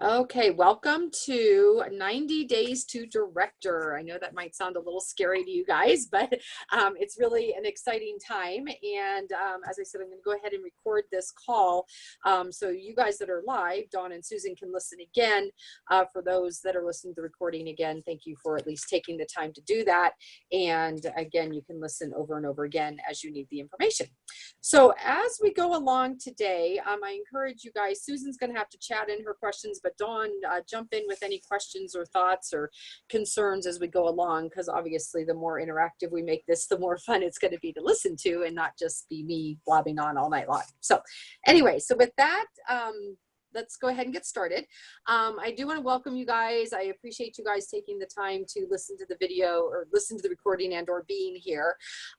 Okay, welcome to 90 Days to Director. I know that might sound a little scary to you guys, but it's really an exciting time. And as I said, I'm going to go ahead and record this call so you guys that are live, Dawn and Susan, can listen again. For those that are listening to the recording again, thank you for at least taking the time to do that. And again, you can listen over and over again as you need the information. So as we go along today, I encourage you guys, Susan's going to have to chat in her questions, but Dawn, jump in with any questions or thoughts or concerns as we go along, because obviously the more interactive we make this, the more fun it's going to be to listen to and not just be me blabbing on all night long. So anyway, so with that, let's go ahead and get started. I do want to welcome you guys. I appreciate you guys taking the time to listen to the video or listen to the recording and or being here.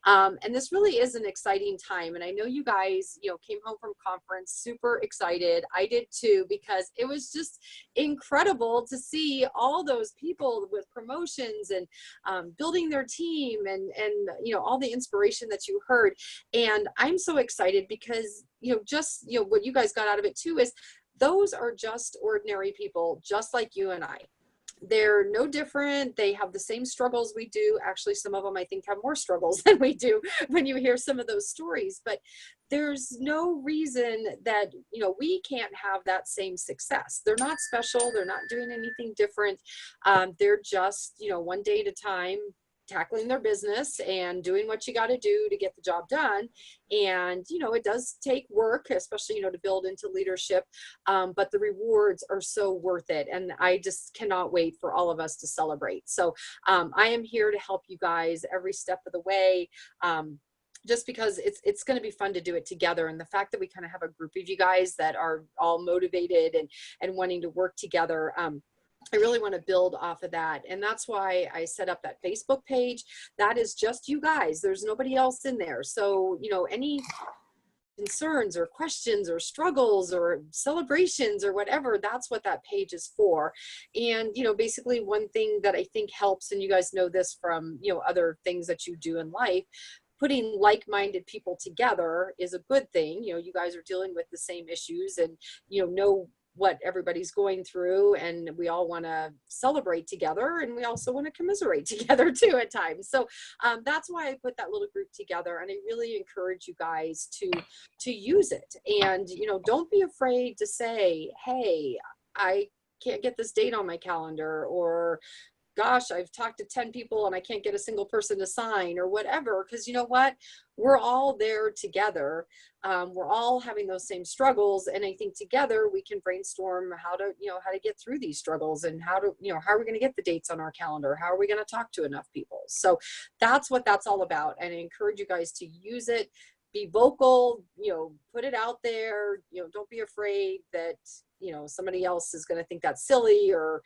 And this really is an exciting time. And I know you guys, came home from conference super excited. I did too, because it was just incredible to see all those people with promotions and building their team and all the inspiration that you heard. And I'm so excited because, what you guys got out of it too is those are just ordinary people, just like you and I. They're no different. They have the same struggles we do. Actually, some of them I think have more struggles than we do when you hear some of those stories. But there's no reason that, we can't have that same success. They're not special. They're not doing anything different. They're just, one day at a time, tackling their business and doing what you got to do to get the job done. And, it does take work, especially, to build into leadership. But the rewards are so worth it. And I just cannot wait for all of us to celebrate. So I am here to help you guys every step of the way. Just because it's going to be fun to do it together. And the fact that we kind of have a group of you guys that are all motivated and wanting to work together, I really want to build off of that. And that's why I set up that Facebook page. That is just you guys. There's nobody else in there. So, any concerns or questions or struggles or celebrations or whatever, that's what that page is for. And, basically one thing that I think helps, and you guys know this from, other things that you do in life, putting like-minded people together is a good thing. You guys are dealing with the same issues and, know what everybody's going through, and we all want to celebrate together, and we also want to commiserate together too at times. So that's why I put that little group together, and I really encourage you guys to use it. And don't be afraid to say, hey, I can't get this date on my calendar, or gosh, I've talked to 10 people and I can't get a single person to sign, or whatever. Because you know what? We're all there together. We're all having those same struggles. And I think together we can brainstorm how to get through these struggles, and how are we going to get the dates on our calendar? How are we going to talk to enough people? So that's what that's all about. And I encourage you guys to use it. Be vocal, put it out there, don't be afraid that, somebody else is going to think that's silly, or,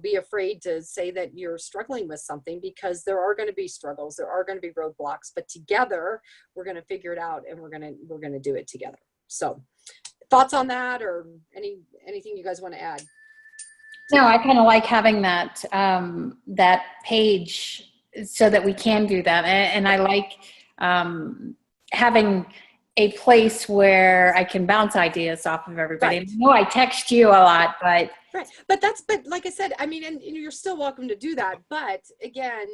be afraid to say that you're struggling with something, because there are going to be struggles. There are going to be roadblocks, but together we're going to figure it out, and we're going to do it together. So thoughts on that, or anything you guys want to add? No, I kind of like having that, that page so that we can do that. And I like, having a place where I can bounce ideas off of everybody. Right. I know I text you a lot, but right. But like I said, I mean, and you're still welcome to do that. But again,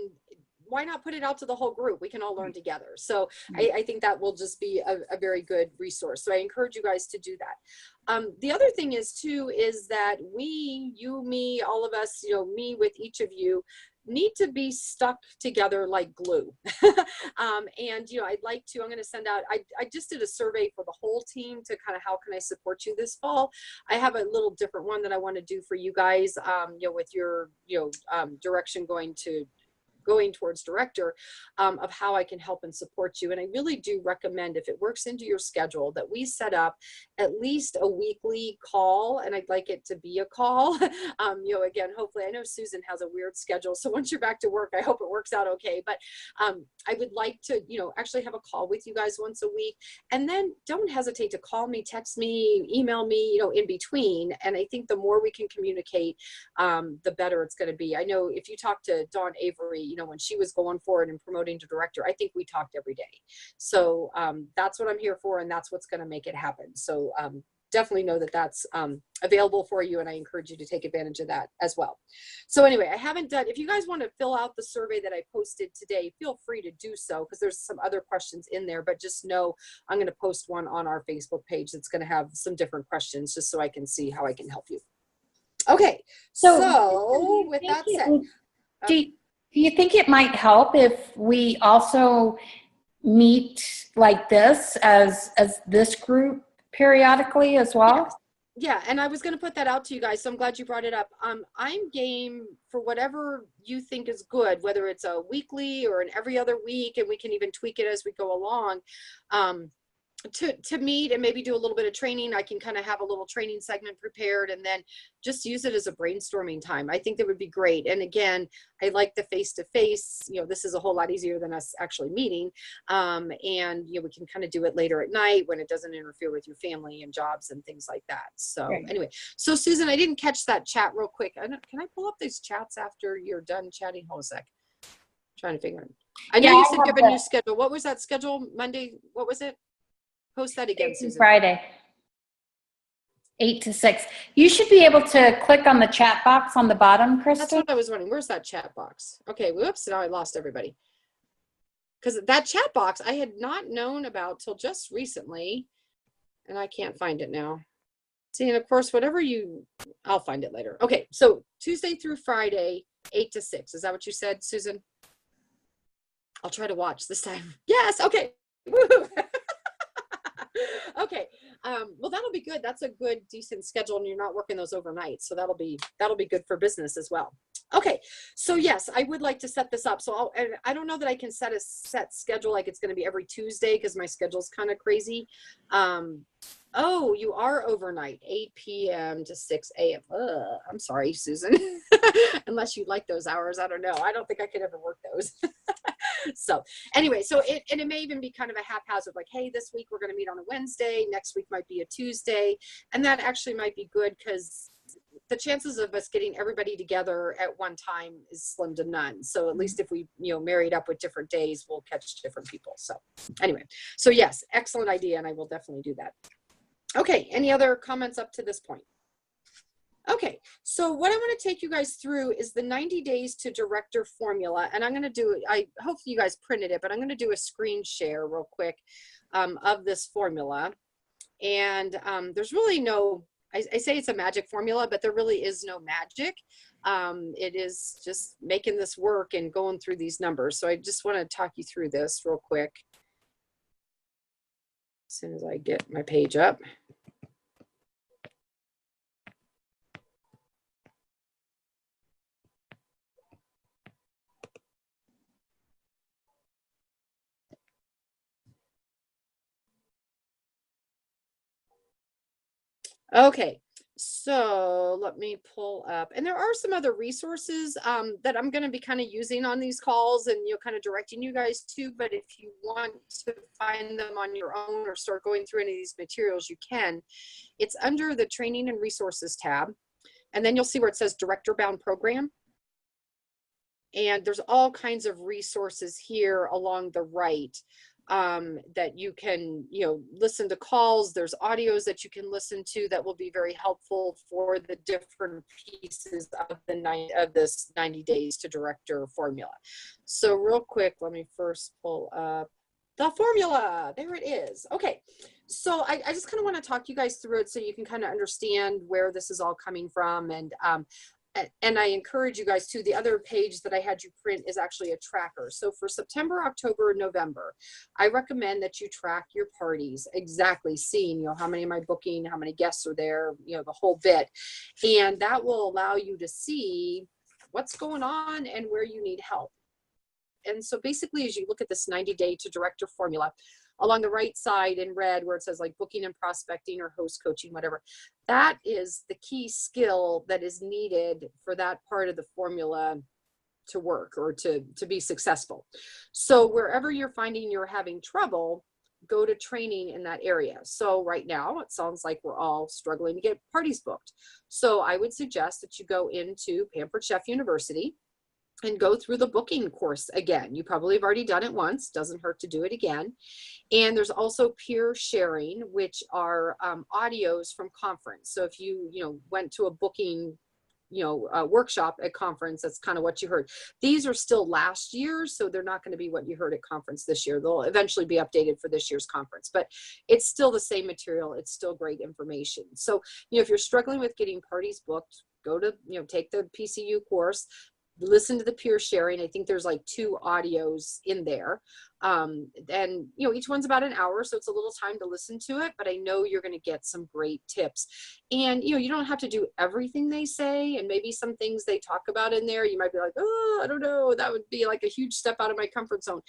why not put it out to the whole group? We can all learn together. So I think that will just be a very good resource. So I encourage you guys to do that. The other thing is that you, me, all of us, me with each of you, need to be stuck together like glue. And, I'm going to send out, I just did a survey for the whole team to kind of, how can I support you this fall? I have a little different one that I want to do for you guys, with your, direction going towards director, of how I can help and support you. And I really do recommend, if it works into your schedule, that we set up at least a weekly call. And I'd like it to be a call. Again, hopefully, I know Susan has a weird schedule, so once you're back to work, I hope it works out okay. But I would like to, actually have a call with you guys once a week. And then don't hesitate to call me, text me, email me, in between. And I think the more we can communicate, the better it's going to be. I know if you talk to Dawn Avery, when she was going forward and promoting to director, I think we talked every day. So that's what I'm here for, and that's what's going to make it happen. So definitely know that that's available for you, and I encourage you to take advantage of that as well. So anyway, I haven't done, if you guys want to fill out the survey that I posted today, feel free to do so, because there's some other questions in there, but just know I'm going to post one on our Facebook page that's going to have some different questions, just so I can see how I can help you. Okay, so with that said, do you think it might help if we also meet like this as this group periodically as well? Yeah, and I was going to put that out to you guys, so I'm glad you brought it up. I'm game for whatever you think is good, whether it's a weekly or an every other week, and we can even tweak it as we go along. To meet and maybe do a little bit of training. I can kind of have a little training segment prepared and then just use it as a brainstorming time. I think that would be great. And again, I like the face-to-face, this is a whole lot easier than us actually meeting. And we can kind of do it later at night when it doesn't interfere with your family and jobs and things like that. So anyway, so Susan, I didn't catch that chat real quick. Can I pull up these chats after you're done chatting? Hold a sec. I'm trying to figure it out. I know you said you have a new schedule. What was that schedule? Monday? What was it? Post that again, Susan. Friday, 8 to 6. You should be able to click on the chat box on the bottom, Krista. That's what I was wondering. Where's that chat box? Okay, whoops, now I lost everybody. Because that chat box I had not known about till just recently, and I can't find it now. See, and of course, I'll find it later. Okay, so Tuesday through Friday, 8 to 6. Is that what you said, Susan? I'll try to watch this time. Yes, okay. Woo-hoo. Okay, well, that'll be good. That's a good, decent schedule, and you're not working those overnight, so that'll be good for business as well. Okay, so yes, I would like to set this up. So I don't know that I can set a set schedule like it's going to be every Tuesday, because my schedule's kind of crazy. Oh, you are overnight, 8 p.m. to 6 a.m. I'm sorry, Susan. Unless you like those hours, I don't know. I don't think I could ever work those. So anyway, it may even be kind of a haphazard, like, hey, this week we're going to meet on a Wednesday, next week might be a Tuesday, and that actually might be good, because the chances of us getting everybody together at one time is slim to none. So at least if we, married up with different days, we'll catch different people. So anyway, so yes, excellent idea, and I will definitely do that. Okay, any other comments up to this point? Okay, so what I want to take you guys through is the 90 days to director formula, and I'm going to do, hopefully you guys printed it, but I'm going to do a screen share real quick of this formula. And there's really no, I say it's a magic formula, but there really is no magic. It is just making this work and going through these numbers. So I just want to talk you through this real quick as soon as I get my page up. Okay, so let me pull up, and there are some other resources that I'm going to be kind of using on these calls and kind of directing you guys to, but if you want to find them on your own or start going through any of these materials, you can. It's under the training and resources tab, and then you'll see where it says director bound program. And there's all kinds of resources here along the right that you can, listen to calls. There's audios that you can listen to that will be very helpful for the different pieces of this 90 days to director formula. So real quick, let me first pull up the formula. There it is. Okay. So I just kind of want to talk you guys through it so you can kind of understand where this is all coming from. And I encourage you guys to, the other page that I had you print is actually a tracker. So for September, October, and November, I recommend that you track your parties, exactly seeing, how many am I booking, how many guests are there, the whole bit. And that will allow you to see what's going on and where you need help. And so basically, as you look at this 90-day to director formula, along the right side in red where it says like booking and prospecting or host coaching, whatever, that is the key skill that is needed for that part of the formula to work or to be successful. So wherever you're finding you're having trouble, go to training in that area. So right now it sounds like we're all struggling to get parties booked. So I would suggest that you go into Pampered Chef University. and go through the booking course again. You probably have already done it once, doesn't hurt to do it again. And there's also peer sharing, which are audios from conference. So if you went to a booking workshop at conference, that's kind of what you heard. These are still last year, so they're not going to be what you heard at conference this year. They'll eventually be updated for this year's conference, but it's still the same material. It's still great information. So, if you're struggling with getting parties booked, go to, take the PCU course, listen to the peer sharing. I think there's like 2 audios in there. And each one's about an hour, so it's a little time to listen to it, but I know you're going to get some great tips. And, you don't have to do everything they say, and maybe some things they talk about in there, you might be like, oh, I don't know, that would be like a huge step out of my comfort zone.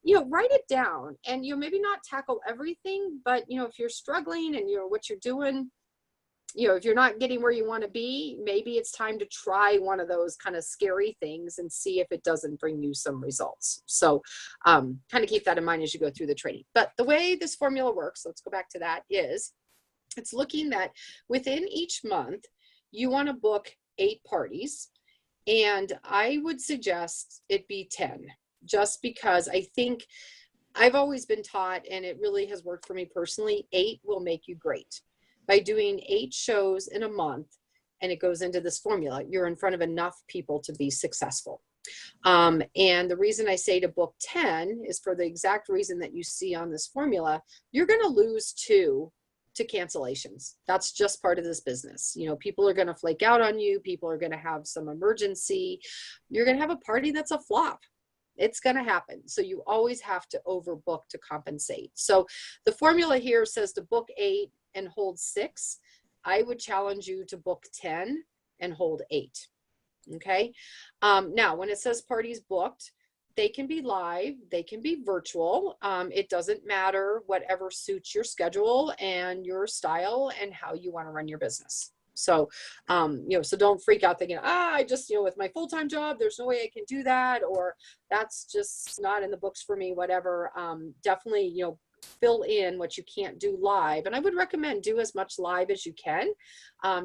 Write it down, and, maybe not tackle everything, but, if you're struggling and, what you're doing, if you're not getting where you want to be, maybe it's time to try one of those kind of scary things and see if it doesn't bring you some results. So kind of keep that in mind as you go through the training. But the way this formula works, let's go back to that, is it's looking that within each month, you want to book 8 parties. And I would suggest it be 10, just because I think I've always been taught, and it really has worked for me personally, 8 will make you great. By doing 8 shows in a month, and it goes into this formula, you're in front of enough people to be successful. And the reason I say to book 10 is for the exact reason that you see on this formula. You're going to lose 2 to cancellations. That's just part of this business. People are going to flake out on you. People are going to have some emergency. You're going to have a party that's a flop. It's going to happen. So you always have to overbook to compensate. So the formula here says to book 8 and hold 6. I would challenge you to book 10 and hold 8. Okay. Now, when it says parties booked, they can be live, they can be virtual. It doesn't matter, whatever suits your schedule and your style and how you want to run your business. So, so don't freak out thinking, I just, with my full-time job, there's no way I can do that, or that's just not in the books for me, whatever. Definitely, fill in what you can't do live. And I would recommend do as much live as you can,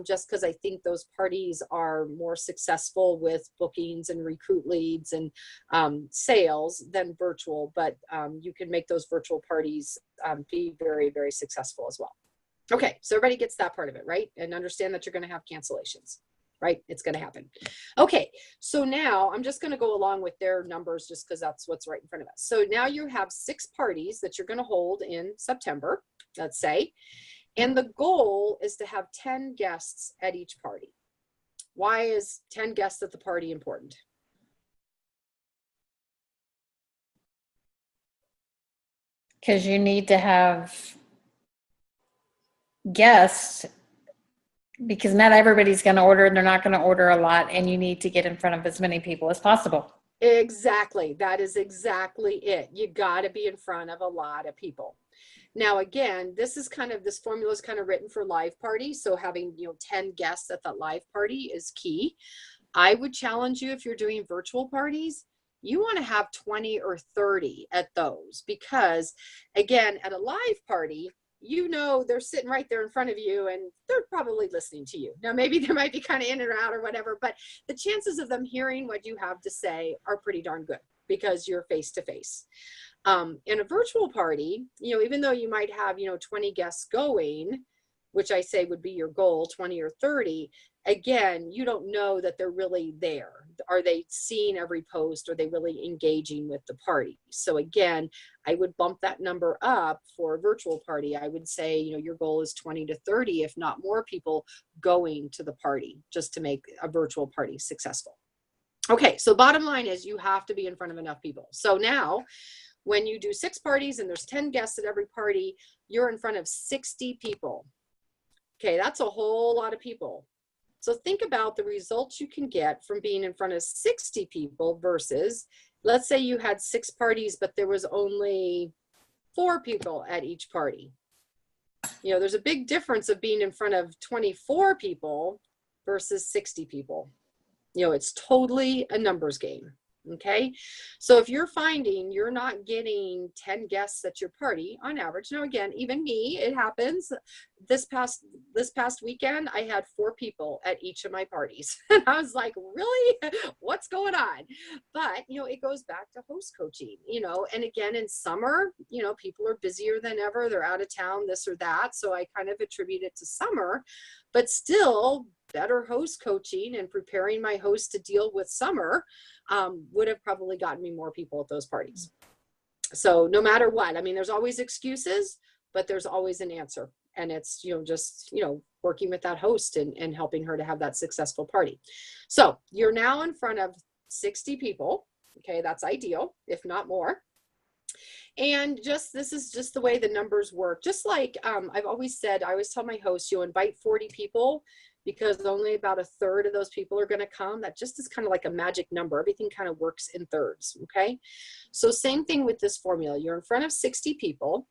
just because I think those parties are more successful with bookings and recruit leads and sales than virtual, but you can make those virtual parties be very, very successful as well. Okay, so everybody gets that part of it, right? And understand that you're going to have cancellations, right? It's going to happen. Okay, so now I'm just going to go along with their numbers just because that's what's right in front of us. So now you have 6 parties that you're going to hold in September, let's say, and the goal is to have 10 guests at each party. Why is 10 guests at the party important? Because you need to have guests, because not everybody's going to order, and they're not going to order a lot, and you need to get in front of as many people as possible. Exactly. That is exactly it. You got to be in front of a lot of people. Now, again, this formula is kind of written for live parties. So having, 10 guests at that live party is key. I would challenge you, if you're doing virtual parties, you want to have 20 or 30 at those, because again, at a live party, they're sitting right there in front of you and they're probably listening to you. Now, maybe they might be kind of in and out or whatever, but the chances of them hearing what you have to say are pretty darn good because you're face to face. In a virtual party, even though you might have, 20 guests going, which I say would be your goal, 20 or 30, again, you don't know that they're really there. Are they seeing every post? Are they really engaging with the party? So again, I would bump that number up for a virtual party. I would say, your goal is 20 to 30, if not more people going to the party, just to make a virtual party successful. Okay, so bottom line is you have to be in front of enough people. So now, when you do 6 parties and there's 10 guests at every party, you're in front of 60 people. Okay, that's a whole lot of people. So think about the results you can get from being in front of 60 people versus, let's say you had 6 parties, but there was only 4 people at each party. There's a big difference of being in front of 24 people versus 60 people. It's totally a numbers game. Okay. So if you're finding you're not getting 10 guests at your party on average, now again, even me, it happens. This past weekend, I had 4 people at each of my parties. And I was like, really? What's going on? But, it goes back to host coaching, and again, in summer, people are busier than ever. They're out of town, this or that. So I kind of attribute it to summer, but still better host coaching and preparing my host to deal with summer would have probably gotten me more people at those parties. So no matter what, I mean, there's always excuses, but there's always an answer. And it's, just, working with that host and helping her to have that successful party. So you're now in front of 60 people. Okay. That's ideal, if not more. And this is just the way the numbers work. Just like I've always said, I always tell my hosts, invite 40 people because only about a third of those people are going to come. That just is kind of like a magic number. Everything kind of works in thirds. Okay. So same thing with this formula. You're in front of 60 people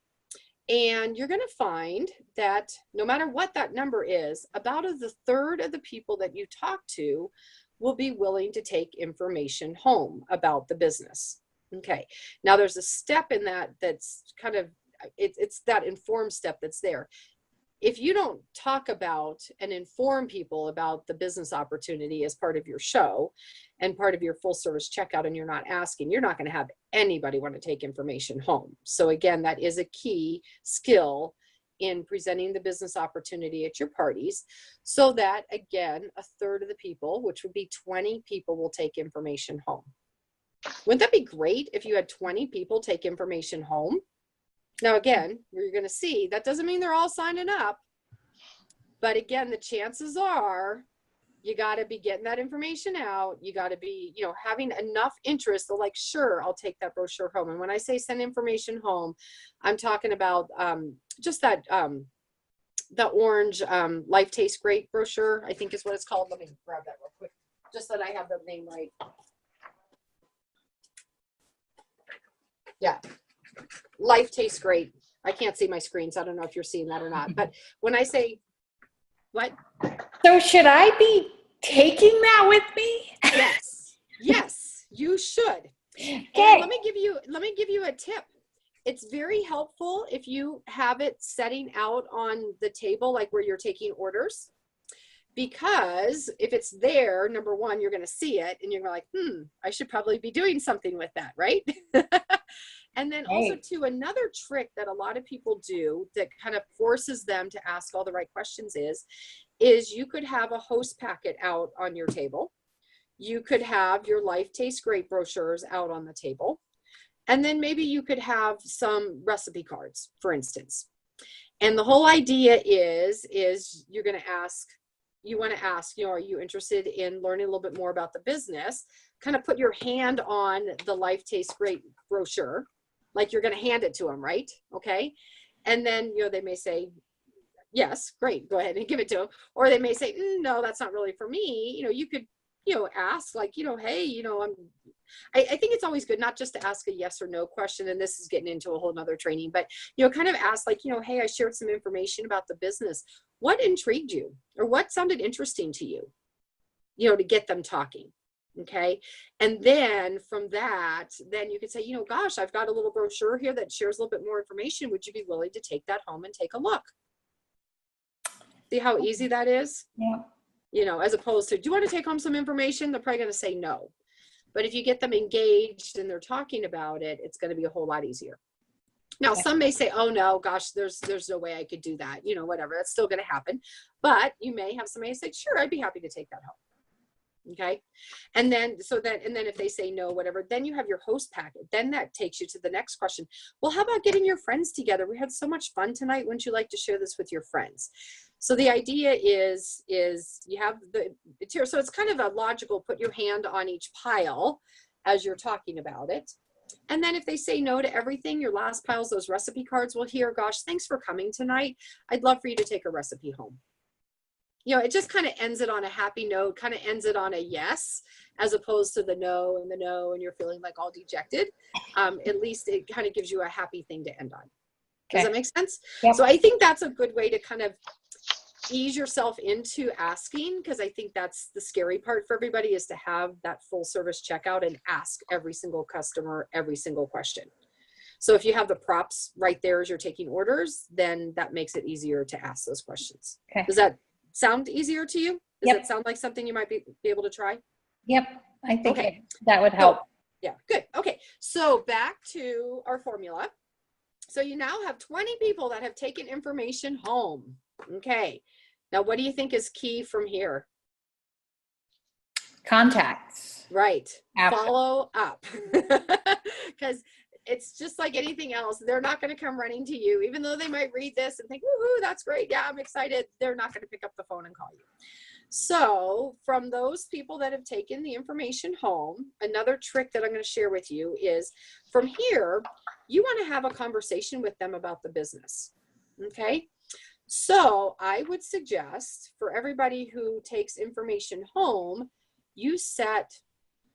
and you're going to find that no matter what that number is, about the third of the people that you talk to will be willing to take information home about the business. Okay. Now there's a step in that that's kind of, it's that informed step that's there. If you don't talk about and inform people about the business opportunity as part of your show and part of your full service checkout, and you're not asking, you're not going to have anybody want to take information home. So again, that is a key skill in presenting the business opportunity at your parties, so that again, a third of the people, which would be 20 people, will take information home. Wouldn't that be great if you had 20 people take information home? Now, again, you're going to see that doesn't mean they're all signing up. But again, the chances are you got to be getting that information out. You got to be, having enough interest. They're like, sure, I'll take that brochure home. And when I say send information home, I'm talking about just that, the orange Life Tastes Great brochure, I think is what it's called. Let me grab that real quick, just so that I have the name right. Yeah. Life Tastes Great. I can't see my screen, so I don't know if you're seeing that or not. But when I say, what? So should I be taking that with me? Yes. Yes, you should. Okay. And let me give you a tip. It's very helpful if you have it setting out on the table, like where you're taking orders. Because if it's there, number one, you're going to see it and you're going to be like, I should probably be doing something with that, right? And then also too, another trick that a lot of people do that kind of forces them to ask all the right questions is you could have a host packet out on your table. You could have your Life Tastes Great brochures out on the table. And then maybe you could have some recipe cards, for instance. And the whole idea is you're going to ask, you want to ask, are you interested in learning a little bit more about the business? Kind of put your hand on the Life Tastes Great brochure, like you're going to hand it to them, right? Okay. And then, they may say, yes, great, go ahead and give it to them. Or they may say, no, that's not really for me. You could, ask like, hey, I think it's always good not just to ask a yes or no question. And this is getting into a whole nother training, but, kind of ask like, hey, I shared some information about the business. What intrigued you or what sounded interesting to you, to get them talking. Okay. And then from that, then you could say, gosh, I've got a little brochure here that shares a little bit more information. Would you be willing to take that home and take a look? See how easy that is? Yeah. As opposed to, do you want to take home some information? They're probably going to say no. But if you get them engaged and they're talking about it, it's going to be a whole lot easier. Now, some may say, oh no, gosh, there's no way I could do that. Whatever, that's still going to happen. But you may have somebody say, sure, I'd be happy to take that home. Okay. And then, if they say no, whatever, then you have your host packet. Then that takes you to the next question. Well, how about getting your friends together? We had so much fun tonight. Wouldn't you like to share this with your friends? So the idea is you have the material. So it's kind of a logical, put your hand on each pile as you're talking about it. And then if they say no to everything, your last pile's those recipe cards. Well, here, gosh, thanks for coming tonight. I'd love for you to take a recipe home. It just kind of ends it on a happy note, kind of ends it on a yes, as opposed to the no, and you're feeling like all dejected. At least it kind of gives you a happy thing to end on. Does that make sense? Yep. So I think that's a good way to kind of ease yourself into asking, because I think that's the scary part for everybody, is to have that full service checkout and ask every single customer every single question. So if you have the props right there as you're taking orders, then that makes it easier to ask those questions. Okay. Does that sound easier to you? Does Yep. it sound like something you might be able to try? Yep. I think Okay. that would help. Yeah, good. Okay, so back to our formula. So you now have 20 people that have taken information home. Okay, now what do you think is key from here? Contacts. Right, After. follow up. Because it's just like anything else. They're not going to come running to you, even though they might read this and think, woohoo, that's great. Yeah, I'm excited. They're not going to pick up the phone and call you. So from those people that have taken the information home, another trick that I'm going to share with you is from here, you want to have a conversation with them about the business. Okay. So I would suggest for everybody who takes information home, you set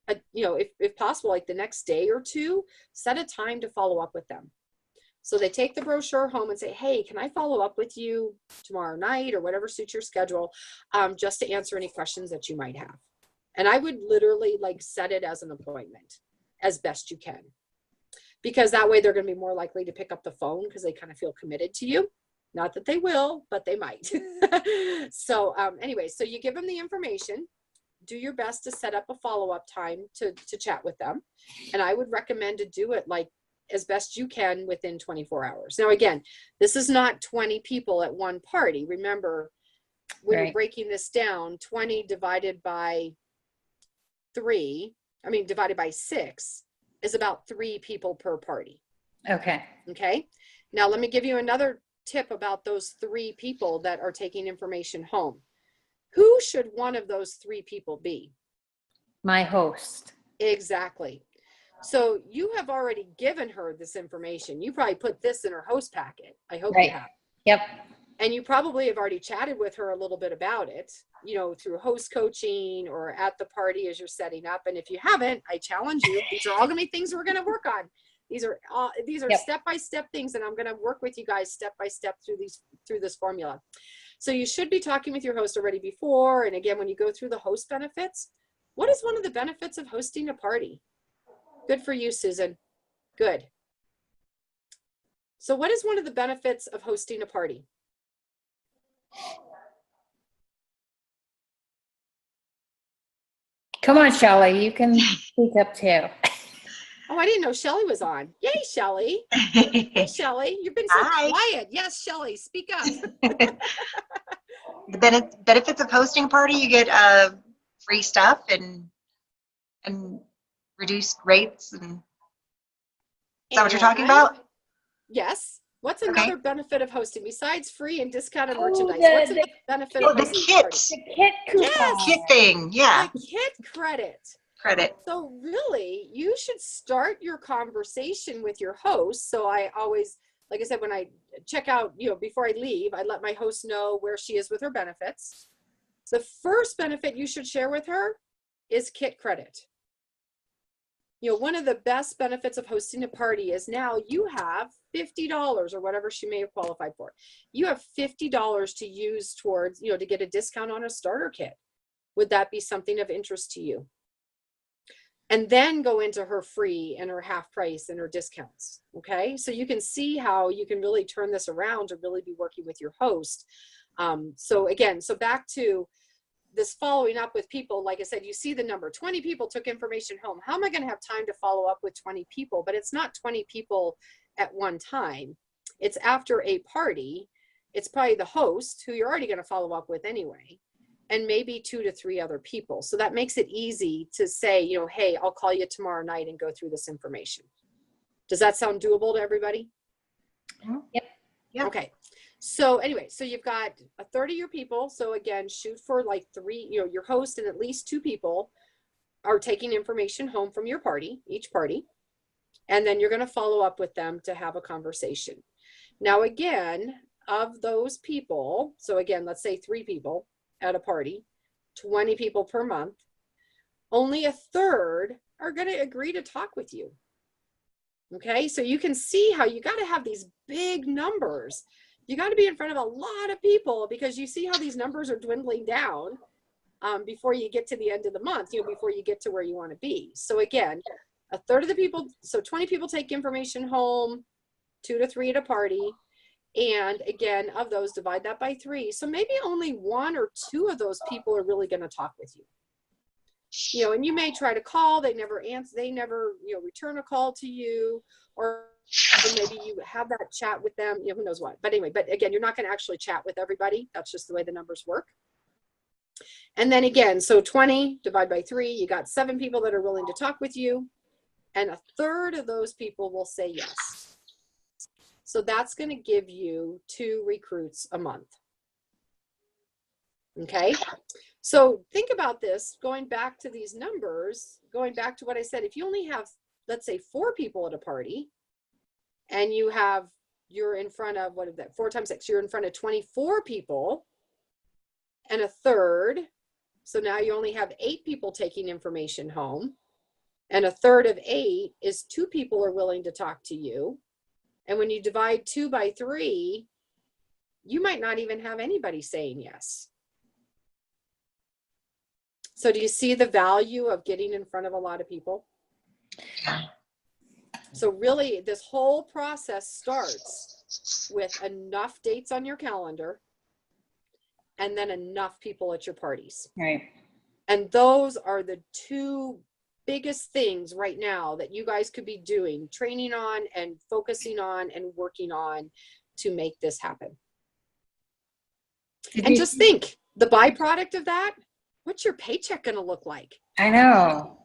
a, if possible, like the next day or two, set a time to follow up with them. So they take the brochure home and say, hey, can I follow up with you tomorrow night or whatever suits your schedule, just to answer any questions that you might have. And I would literally like set it as an appointment as best you can, because that way they're going to be more likely to pick up the phone because they kind of feel committed to you. Not that they will, but they might. So anyway, so you give them the information, do your best to set up a follow-up time to chat with them. And I would recommend to do it like as best you can within 24 hours. Now, again, this is not 20 people at one party. Remember, when Right. you're breaking this down, 20 divided by 6 is about 3 people per party. Okay. Okay. Now, let me give you another tip about those 3 people that are taking information home. Who should one of those 3 people be? My host. Exactly. So you have already given her this information. You probably put this in her host packet. I hope you Right. have. Yep. And you probably have already chatted with her a little bit about it, through host coaching or at the party as you're setting up. And if you haven't, I challenge you. These are all going to be things we're going to work on. These are Yep. step-by-step things, and I'm going to work with you guys step-by-step through this formula. So you should be talking with your host already before. And again, when you go through the host benefits, what is one of the benefits of hosting a party? Good for you, Susan. Good. So what is one of the benefits of hosting a party? Come on, Shelley. You can speak up too. Oh, I didn't know Shelly was on. Yay, Shelly. Hey, Shelly. You've been so Hi. quiet. Yes, Shelly, speak up. The benefits of hosting a party, you get free stuff and reduced rates. And is that what you're talking about? Yes. What's Okay. another benefit of hosting besides free and discounted Oh, merchandise? the- What's another benefit Oh, of the hosting a kit. party? The kit coupon. Yes. Kit thing, yeah. The kit credit. Credit. So really, you should start your conversation with your host. So I always, like I said, when I check out, before I leave, I let my host know where she is with her benefits. The first benefit you should share with her is kit credit. One of the best benefits of hosting a party is now you have $50 or whatever she may have qualified for. You have $50 to use towards, to get a discount on a starter kit. Would that be something of interest to you? And then go into her free and her half price and her discounts. Okay. So you can see how you can really turn this around to really be working with your host. So back to this following up with people, like I said, you see the number 20 people took information home. How am I going to have time to follow up with 20 people? But it's not 20 people at one time. It's after a party. It's probably the host who you're already going to follow up with anyway, and maybe 2 to 3 other people. So that makes it easy to say, hey, I'll call you tomorrow night and go through this information. Does that sound doable to everybody? Yep. Yeah. Okay. So anyway, so you've got a third of your people. So again, shoot for like 3, your host and at least 2 people are taking information home from your party, each party. And then you're going to follow up with them to have a conversation. Now, again, of those people, so again, let's say 3 people at a party, 20 people per month, only a third are going to agree to talk with you. Okay. So you can see how you got to have these big numbers, You got to be in front of a lot of people, because you see how these numbers are dwindling down before you get to the end of the month, before you get to where you want to be. So again, a third of the people, so 20 people take information home, 2 to 3 at a party. And again, of those, divide that by 3. So maybe only 1 or 2 of those people are really going to talk with you. And you may try to call, they never answer, they never, return a call to you, or maybe you have that chat with them, who knows what. But anyway, but again, you're not going to actually chat with everybody. That's just the way the numbers work. And then again, so 20 divide by 3, you got 7 people that are willing to talk with you, and a third of those people will say yes. So that's going to give you 2 recruits a month. Okay. So think about this, going back to these numbers, going back to what I said, if you only have, let's say 4 people at a party, and you're in front of, what is that, 4 times 6, you're in front of 24 people and a third. So now you only have 8 people taking information home, and a third of 8 is 2 people are willing to talk to you. And when you divide 2 by 3, you might not even have anybody saying yes. So do you see the value of getting in front of a lot of people? So really, this whole process starts with enough dates on your calendar and then enough people at your parties. Right. And those are the 2 biggest things right now that you guys could be doing, training on and focusing on and working on to make this happen. And just think, the byproduct of that, what's your paycheck going to look like? I know.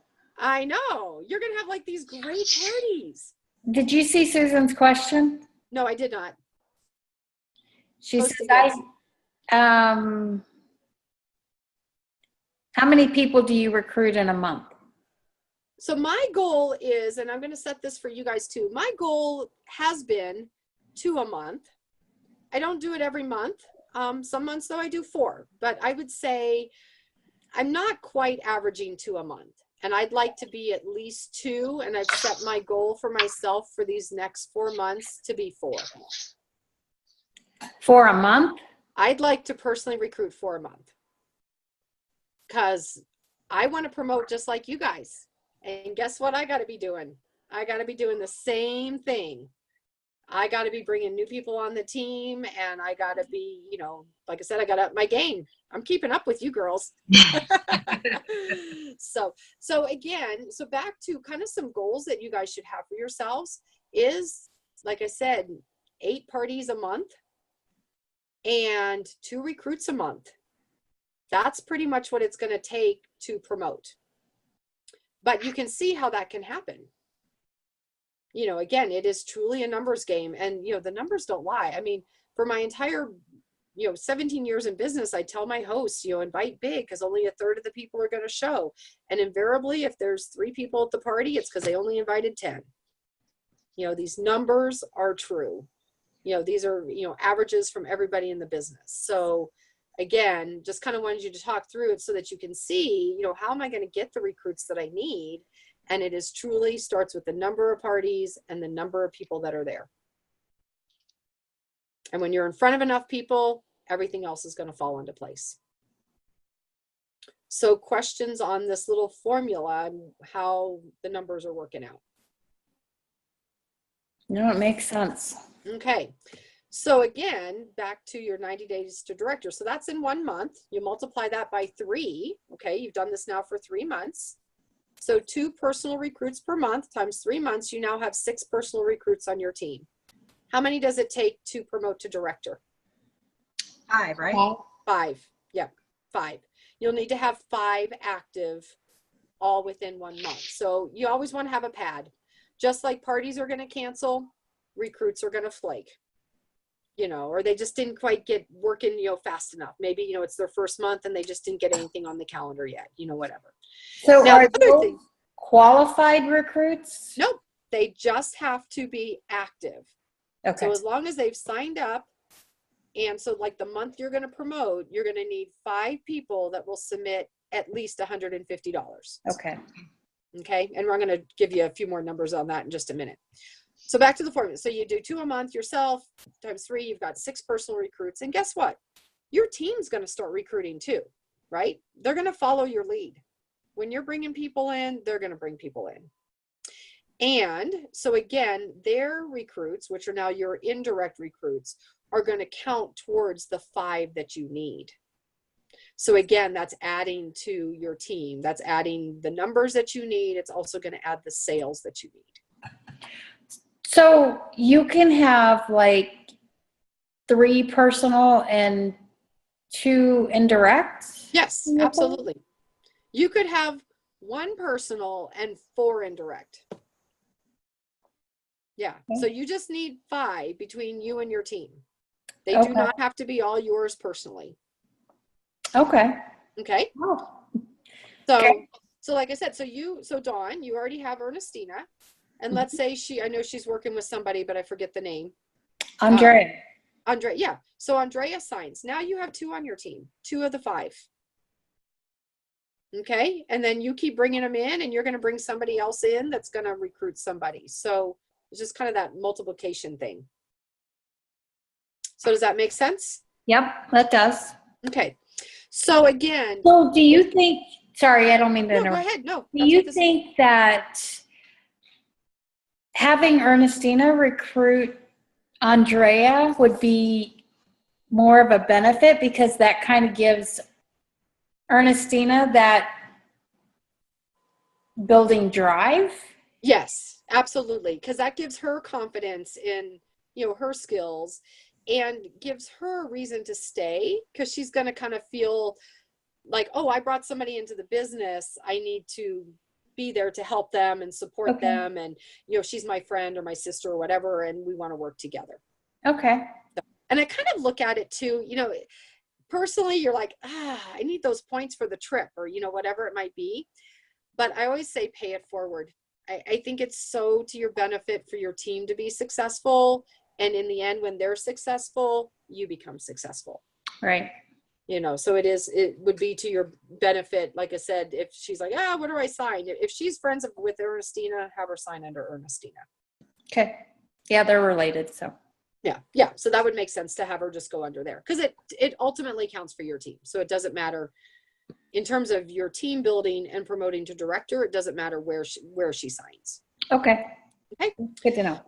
You're going to have like these great parties. Did you see Susan's question? No, I did not. She says, how many people do you recruit in a month? So my goal is, and I'm going to set this for you guys too, my goal has been 2 a month. I don't do it every month. Some months though I do 4, but I would say I'm not quite averaging 2 a month. And I'd like to be at least 2, and I've set my goal for myself for these next 4 months to be 4. 4 a month? I'd like to personally recruit 4 a month, because I want to promote just like you guys. And guess what I got to be doing? I got to be doing the same thing. I got to be bringing new people on the team, and I got to be, like I said, I got to up my game. I'm keeping up with you girls. So again, so back to kind of some goals that you guys should have for yourselves is, like I said, 8 parties a month and 2 recruits a month. That's pretty much what it's going to take to promote. But you can see how that can happen. Again, it is truly a numbers game, and, the numbers don't lie. I mean, for my entire, 17 years in business, I tell my hosts, invite big, because only a third of the people are going to show. And invariably, if there's 3 people at the party, it's because they only invited 10. These numbers are true. These are, averages from everybody in the business. So again, just kind of wanted you to talk through it so that you can see, how am I going to get the recruits that I need? And it is truly starts with the number of parties and the number of people that are there. And when you're in front of enough people, everything else is going to fall into place. So questions on this little formula and how the numbers are working out? No, it makes sense. Okay. So again, back to your 90 days to director. So that's in 1 month. You multiply that by 3. Okay. You've done this now for 3 months. So 2 personal recruits per month times 3 months, you now have 6 personal recruits on your team. How many does it take to promote to director? 5, right? 5. Yep. 5. You'll need to have 5 active all within 1 month. So you always want to have a pad. Just like parties are going to cancel, recruits are going to flake, or they just didn't quite get working, fast enough. Maybe, it's their first month and they just didn't get anything on the calendar yet, whatever. So now, are those qualified recruits? Nope. They just have to be active. Okay. So as long as they've signed up, and so like the month you're going to promote, you're going to need 5 people that will submit at least $150. Okay. Okay. And we're going to give you a few more numbers on that in just a minute. So back to the formula. So you do 2 a month yourself times 3, you've got 6 personal recruits. And guess what? Your team's going to start recruiting too, right? They're going to follow your lead. When you're bringing people in, they're going to bring people in. And so again, their recruits, which are now your indirect recruits, are going to count towards the 5 that you need. So again, that's adding to your team. That's adding the numbers that you need. It's also going to add the sales that you need. So you can have like 3 personal and 2 indirect? Yes, absolutely. You could have 1 personal and 4 indirect. Yeah. Okay. So you just need 5 between you and your team. They Okay. do not have to be all yours personally. Okay. Okay. Oh. So, Okay. so like I said, so Dawn, you already have Ernestina, and let's say I know she's working with somebody, but I forget the name. Andrea. Andrea, yeah. So Andrea signs. Now you have 2 on your team, 2 of the 5. Okay. And then you keep bringing them in, and you're going to bring somebody else in that's going to recruit somebody. So it's just kind of that multiplication thing. So does that make sense? Yep, that does. Okay. So again. So do you think, sorry, I don't mean to No, go interrupt. ahead. No. Do you think that having Ernestina recruit Andrea would be more of a benefit, because that kind of gives Ernestina that building drive? Yes, absolutely. Because that gives her confidence in, her skills, and gives her a reason to stay, because she's going to kind of feel like, oh, I brought somebody into the business. I need to be there to help them and support them. And, she's my friend or my sister or whatever, and we want to work together. Okay. And I kind of look at it too, personally, you're like, I need those points for the trip, or, whatever it might be. But I always say, pay it forward. I think it's so to your benefit for your team to be successful. And in the end, when they're successful, you become successful. Right. So it would be to your benefit. Like I said, if she's like, what do I sign? If she's friends with Ernestina, have her sign under Ernestina. Okay. Yeah, they're related. So. Yeah. So that would make sense to have her just go under there, because it ultimately counts for your team. So it doesn't matter in terms of your team building and promoting to director. It doesn't matter where she signs. Okay. Okay. Good to know.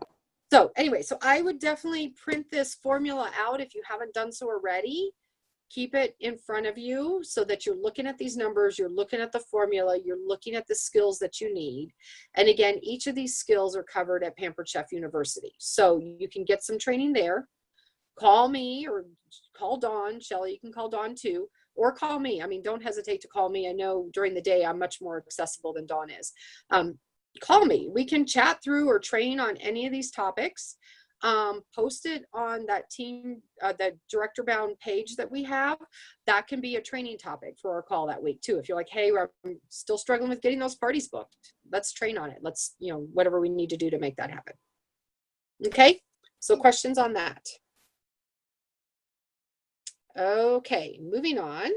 So anyway, so I would definitely print this formula out if you haven't done so already. Keep it in front of you so that you're looking at these numbers, you're looking at the formula, you're looking at the skills that you need. And again, each of these skills are covered at Pampered Chef University. So you can get some training there. Call me or call Dawn. Shelly, you can call Dawn too, or call me. I mean, don't hesitate to call me. I know during the day I'm much more accessible than Dawn is. Call me. We can chat through or train on any of these topics. Post it on that team, that Director Bound page that we have. That can be a training topic for our call that week too. If you're like, hey, I'm still struggling with getting those parties booked, let's train on it. Let's, whatever we need to do to make that happen. Okay. So questions on that? Okay, moving on.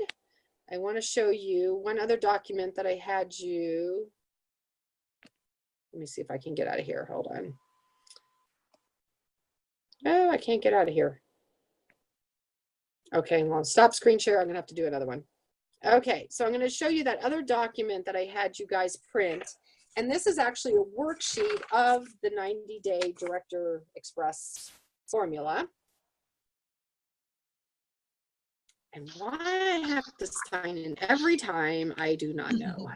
I want to show you one other document that I had you. Let me see if I can get out of here. Hold on. Oh, I can't get out of here. Okay, well, stop screen share. I'm going to have to do another one. Okay, so I'm going to show you that other document that I had you guys print. And this is actually a worksheet of the 90-day Director Express formula. And why I have to sign in every time, I do not know.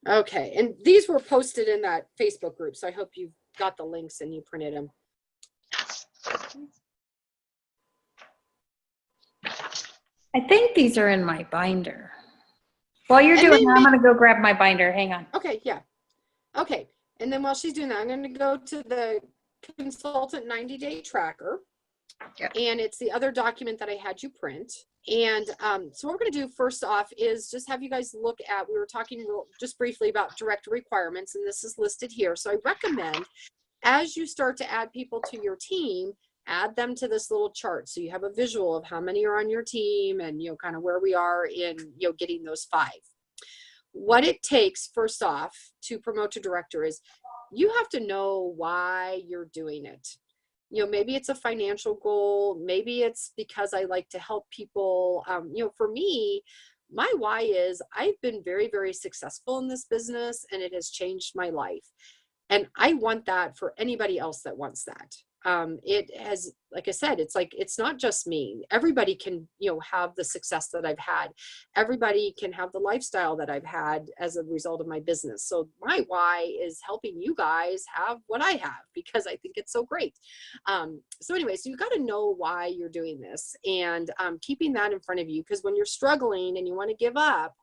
Okay, and these were posted in that Facebook group, so I hope you've got the links and you printed them. I think these are in my binder. While you're doing that, I'm going to go grab my binder. Hang on. Okay, yeah. Okay, and then while she's doing that, I'm going to go to the consultant 90-day tracker. Yep. And it's the other document that I had you print. And so what we're going to do first off is just have you guys look at, we were talking just briefly about director requirements, and this is listed here. So I recommend as you start to add people to your team add them to this little chart. So you have a visual of how many are on your team and, you know, kind of where we are in, you know, getting those 5. What it takes, first off, to promote to director is you have to know why you're doing it. You know, maybe it's a financial goal. Maybe it's because I like to help people. You know, for me, my why is I've been very, very successful in this business and it has changed my life. And I want that for anybody else that wants that. It has, like I said, it's like, it's not just me. Everybody can, you know, have the success that I've had. Everybody can have the lifestyle that I've had as a result of my business. So my why is helping you guys have what I have because I think it's so great. So anyway, so you got to know why you're doing this and keeping that in front of you, because when you're struggling and you want to give up,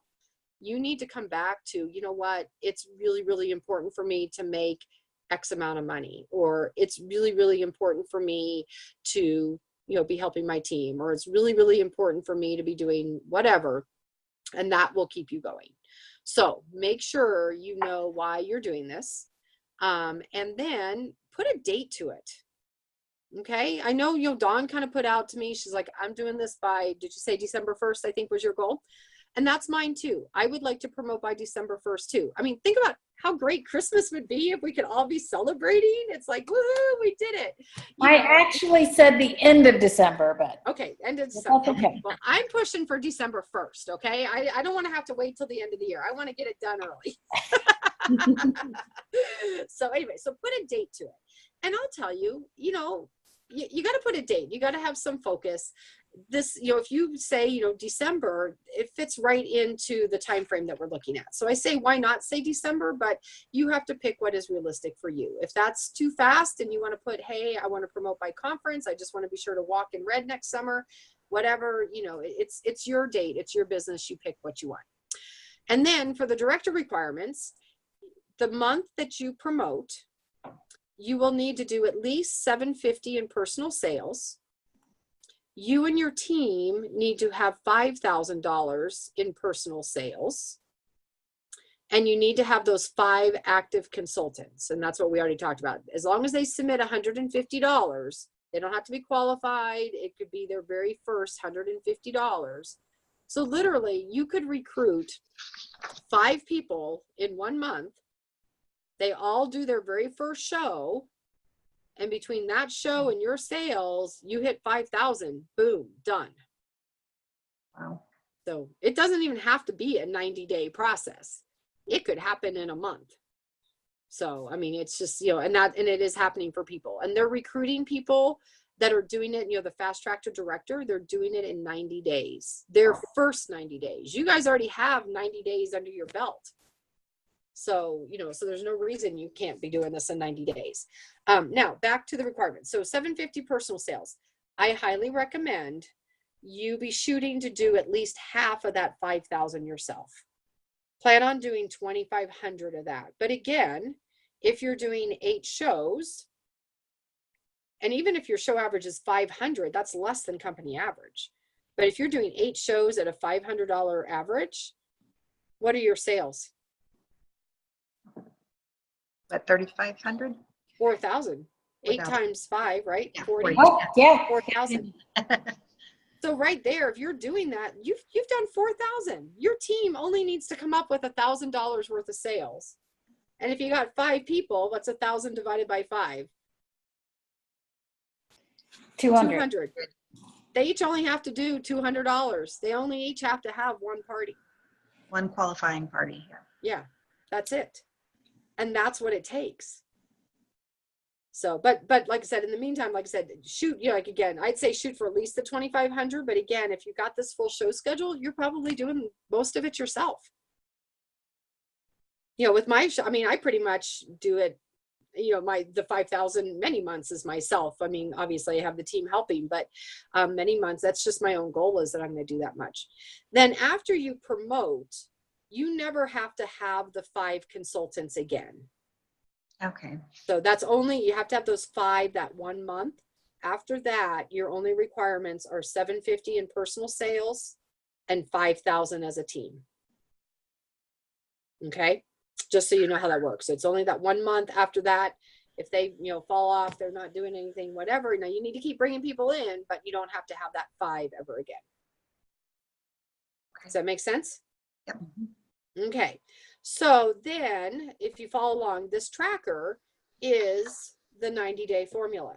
you need to come back to, you know what, it's really, really important for me to make X amount of money, or it's really, really important for me to, you know, be helping my team, or it's really, really important for me to be doing whatever. And that will keep you going. So make sure you know why you're doing this. And then put a date to it. Okay. I know, you know, Dawn kind of put out to me, she's like, I'm doing this by, did you say December 1st, I think was your goal? And that's mine too. I would like to promote by December 1st too. I mean, think about how great Christmas would be if we could all be celebrating. It's like, woohoo, we did it. I actually said the end of December, but. Okay, end of December. Okay. Well, I'm pushing for December 1st, okay? I don't want to have to wait till the end of the year. I want to get it done early. So anyway, so put a date to it. And I'll tell you, you know, you got to put a date. You got to have some focus. This, you know, if you say, you know, December, it fits right into the time frame that we're looking at. So I say, why not say December? But you have to pick what is realistic for you. If that's too fast and you want to put, hey, I want to promote by conference, I just want to be sure to walk in red next summer, whatever, you know, it's your date, it's your business, you pick what you want. And then for the director requirements, the month that you promote, you will need to do at least $750 in personal sales. You and your team need to have $5,000 in personal sales. And you need to have those 5 active consultants. And that's what we already talked about. As long as they submit $150, they don't have to be qualified. It could be their very first $150. So literally you could recruit 5 people in 1 month. They all do their very first show. And between that show and your sales, you hit 5,000, boom, done. Wow. So it doesn't even have to be a 90-day process. It could happen in a month. So, I mean, it's just, you know, and it is happening for people, and they're recruiting people that are doing it. You know, the fast track to director, they're doing it in 90 days, their first 90 days. You guys already have 90 days under your belt. So, you know, so there's no reason you can't be doing this in 90 days. Now back to the requirements. So 750 personal sales. I highly recommend you be shooting to do at least half of that 5,000 yourself. Plan on doing 2,500 of that. But again, if you're doing 8 shows, and even if your show average is 500, that's less than company average. But if you're doing 8 shows at a $500 average, what are your sales? What, 3,500? 4,000. 8 4,000. times 5, right? Yeah, 40. Oh, yeah. 4,000. So right there, if you're doing that, you've done 4,000. Your team only needs to come up with $1,000 worth of sales. And if you got 5 people, what's 1,000 divided by 5? 200. They each only have to do $200. They only each have to have 1 party. 1 qualifying party. Yeah, that's it. And that's what it takes. So, but like I said, in the meantime, like I said, shoot, you know, like again, I'd say shoot for at least the 2,500. But again, if you got this full show schedule, you're probably doing most of it yourself. You know, with my show, I mean, I pretty much do it, you know, the 5,000 many months is myself. I mean, obviously I have the team helping, but many months, that's just my own goal is that I'm going to do that much. Then after you promote, you never have to have the 5 consultants again. Okay. So that's only, you have to have those 5 that 1 month. After that, your only requirements are 750 in personal sales and 5,000 as a team. Okay. Just so you know how that works. It's only that 1 month. After that, If they, fall off, they're not doing anything, whatever. Now you need to keep bringing people in, but you don't have to have that 5 ever again. Does that make sense? Yep. Okay. So then if you follow along, this tracker is the 90-day formula.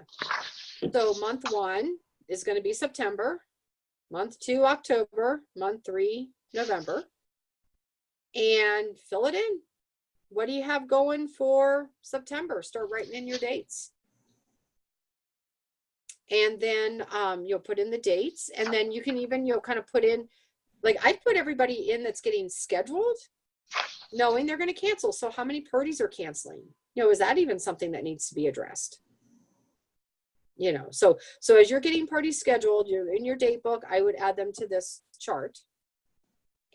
So month 1 is going to be September, month 2, October, month 3, November, and fill it in. What do you have going for September? Start writing in your dates. And then you'll put in the dates, and then you can even, kind of put in, like I put everybody in that's getting scheduled, knowing they're going to cancel. So how many parties are canceling? Is that even something that needs to be addressed? So as you're getting parties scheduled, you're in your date book, I would add them to this chart.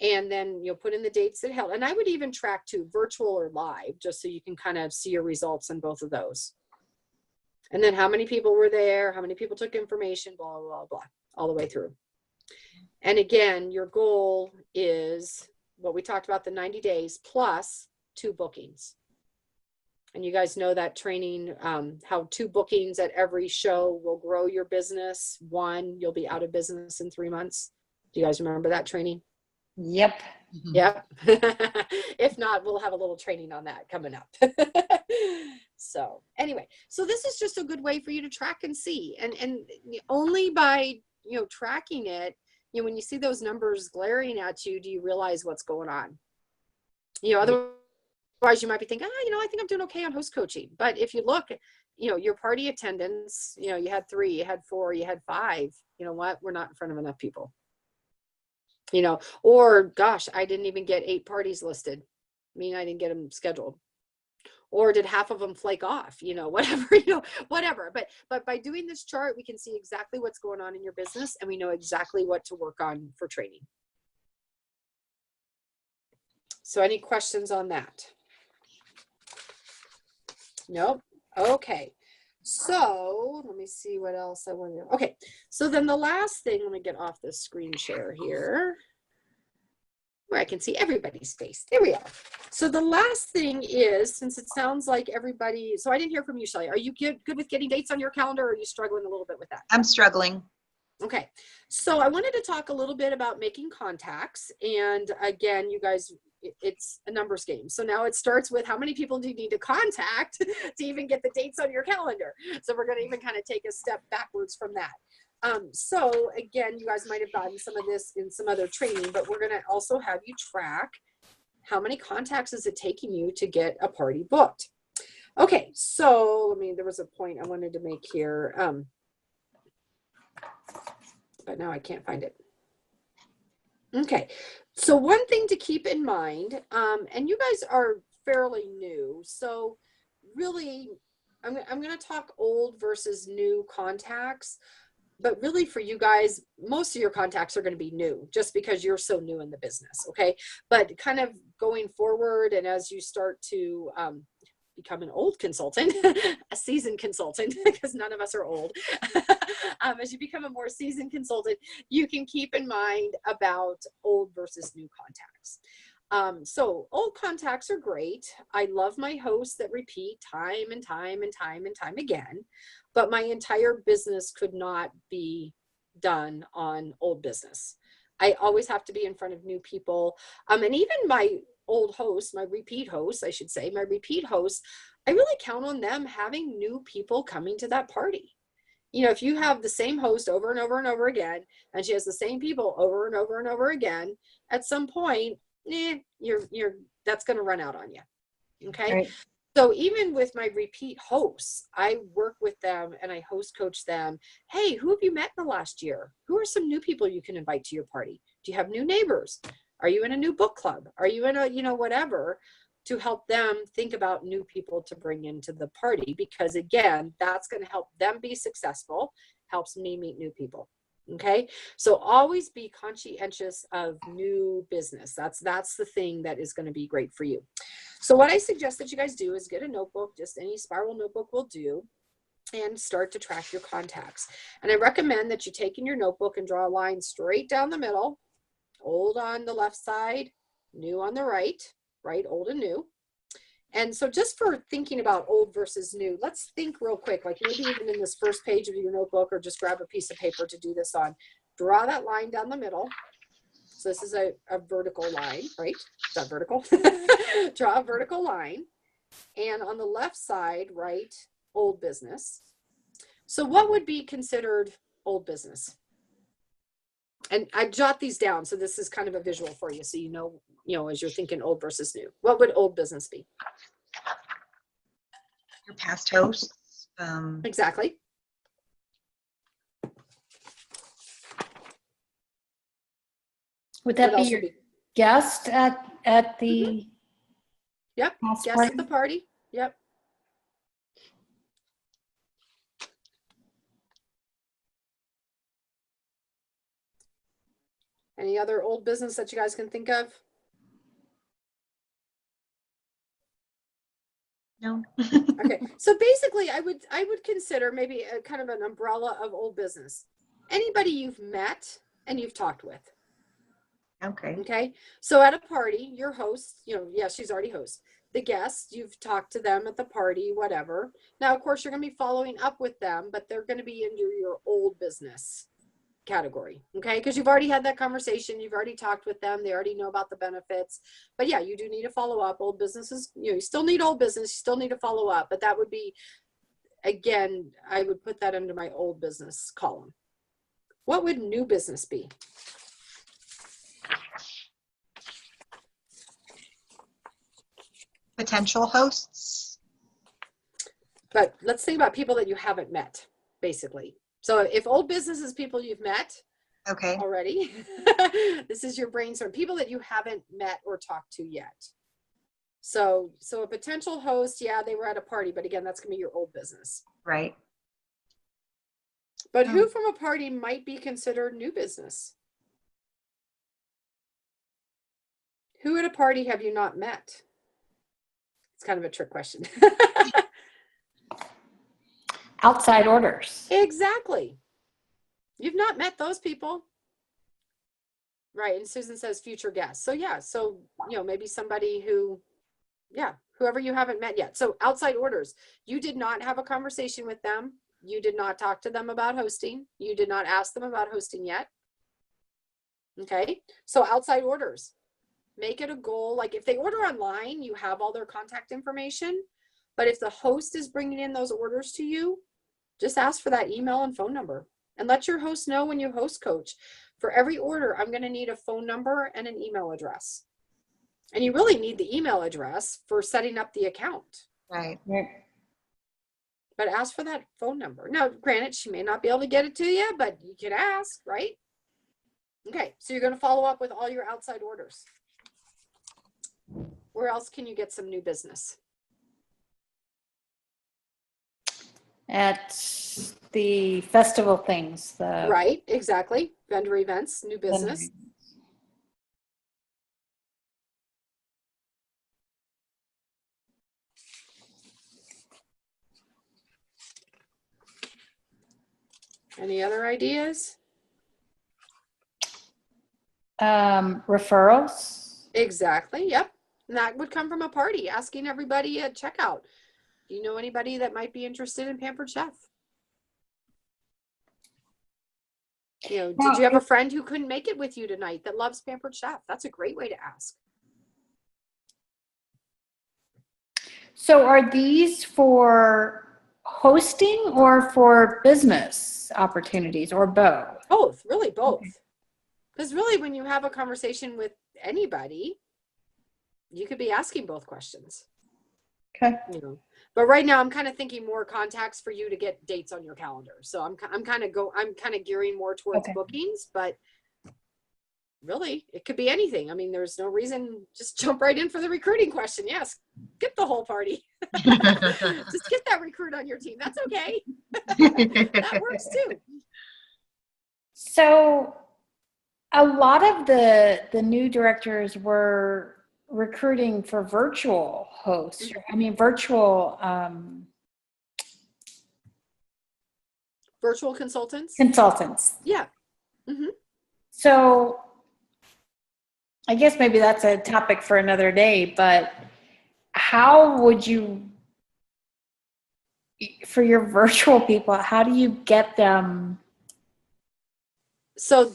And then you'll put in the dates that held. And I would even track too, virtual or live, just so you can kind of see your results on both of those. And then how many people were there, how many people took information, blah, blah, blah, all the way through. And again, your goal is what we talked about, the 90 days plus 2 bookings. And you guys know that training, how 2 bookings at every show will grow your business. 1, you'll be out of business in 3 months. Do you guys remember that training? Yep. Yep. If not, we'll have a little training on that coming up. So anyway, so this is just a good way for you to track and see. And only by, tracking it, when you see those numbers glaring at you, do you realize what's going on? Otherwise you might be thinking, I think I'm doing okay on host coaching. But if you look, your party attendance, you had 3, you had 4, you had 5, you know what? We're not in front of enough people. Or gosh, I didn't even get 8 parties listed. I didn't get them scheduled. Or did half of them flake off, whatever. But by doing this chart, we can see exactly what's going on in your business, and we know exactly what to work on for training. So any questions on that? Nope. Okay. So let me see what else I want to. Okay. So then the last thing, let me get off this screen share here, where I can see everybody's face. There we are. So the last thing is, since it sounds like everybody, so I didn't hear from you, Shelly. Are you good with getting dates on your calendar, or are you struggling a little bit with that? I'm struggling. Okay. So I wanted to talk a little bit about making contacts. And again, you guys, it's a numbers game. So now it starts with how many people do you need to contact to even get the dates on your calendar? So we're going to even kind of take a step backwards from that. So again, you guys might have gotten some of this in some other training, but we're going to also have you track how many contacts is it taking you to get a party booked. Okay, so there was a point I wanted to make here, but now I can't find it. Okay, so one thing to keep in mind, and you guys are fairly new, so really I'm going to talk old versus new contacts. But really for you guys, most of your contacts are going to be new just because you're so new in the business. Okay. But kind of going forward, and as you start to become an old consultant, a seasoned consultant, because none of us are old, as you become a more seasoned consultant, you can keep in mind about old versus new contacts. So old contacts are great. I love my hosts that repeat time and time and time and time again, but my entire business could not be done on old business. I always have to be in front of new people. And even my old hosts, my repeat hosts, I should say, my repeat hosts, I really count on them having new people coming to that party. If you have the same host over and over and over again, and she has the same people over and over and over again, at some point, that's going to run out on you. Okay. Right. So even with my repeat hosts, I work with them and I host coach them. Hey, who have you met in the last year? Who are some new people you can invite to your party? Do you have new neighbors? Are you in a new book club? Are you in a, whatever, to help them think about new people to bring into the party? Because again, that's going to help them be successful, helps me meet new people. Okay. So always be conscientious of new business. That's the thing that is going to be great for you. So what I suggest that you guys do is get a notebook, just any spiral notebook will do, and start to track your contacts. And I recommend that you take in your notebook and draw a line straight down the middle, old on the left side, new on the right, old and new. And so just for thinking about old versus new, let's think real quick, like maybe even in this first page of your notebook, or just grab a piece of paper to do this on. Draw that line down the middle. So this is a vertical line, right? Is that vertical? Draw a vertical line. And on the left side, write old business. So what would be considered old business? And I jot these down, so this is kind of a visual for you, so you know, as you're thinking old versus new. What would old business be? Your past hosts. Exactly. Would that What be else your would be? guest at the Yep. house Guests party? at the party. Yep. Any other old business that you guys can think of? No. Okay, so basically I would consider maybe a kind of an umbrella of old business. Anybody you've met and you've talked with. Okay. Okay, so at a party, your host, yeah, she's already host. The guests, you've talked to them at the party, whatever. Now, of course, you're going to be following up with them, but they're going to be in your old business category, okay? Because you've already had that conversation, you've already talked with them, they already know about the benefits. But yeah, you do need to follow up. Old businesses, you still need old business, you still need to follow up, but that would be, again, I would put that under my old business column. What would new business be? Potential hosts. But let's think about people that you haven't met, basically. So if old business is people you've met Okay. already, this is your brainstorm. People that you haven't met or talked to yet. So a potential host, yeah, they were at a party, but again, that's gonna be your old business. Right. But who from a party might be considered new business? Who at a party have you not met? It's kind of a trick question. Outside orders. Exactly. You've not met those people. Right. And Susan says future guests. So yeah, so maybe somebody who, yeah, whoever you haven't met yet. So outside orders, you did not have a conversation with them. You did not talk to them about hosting. You did not ask them about hosting yet. Okay. So outside orders, make it a goal. Like if they order online, you have all their contact information. But if the host is bringing in those orders to you, just ask for that email and phone number and let your host know when you host coach. For every order, I'm going to need a phone number and an email address. And you really need the email address for setting up the account. Right. But ask for that phone number. Now, granted, she may not be able to get it to you, but you can ask, right? Okay, so you're going to follow up with all your outside orders. Where else can you get some new business? At the festival things. Right, exactly. Vendor events, new business. Any other ideas? Referrals. Exactly, yep. And that would come from a party, asking everybody at checkout. Do you know anybody that might be interested in Pampered Chef? Did you have a friend who couldn't make it with you tonight that loves Pampered Chef? That's a great way to ask. So are these for hosting or for business opportunities or both? Both, really both. Because really when you have a conversation with anybody, you could be asking both questions. Okay. But right now I'm kind of thinking more contacts for you to get dates on your calendar. So I'm kind of gearing more towards bookings, but really it could be anything. I mean, there's no reason, just jump right in for the recruiting question. Yes, skip the whole party. Just get that recruit on your team. That's okay. That works too. So a lot of the new directors were recruiting for virtual hosts. I mean, virtual consultants. Yeah. Mm-hmm. So I guess maybe that's a topic for another day, but how would you, for your virtual people, how do you get them? So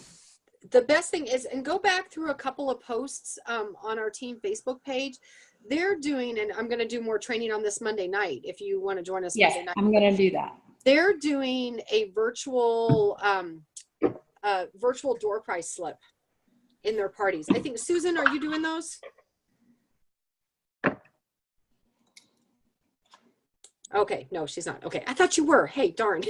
the best thing is, and go back through a couple of posts on our team Facebook page. They're doing, and I'm going to do more training on this Monday night if you want to join us. Yes, Monday night. I'm going to do that. They're doing a virtual virtual door prize slip in their parties. I think, Susan, are you doing those? Okay, no, she's not. Okay, I thought you were. Hey, darn.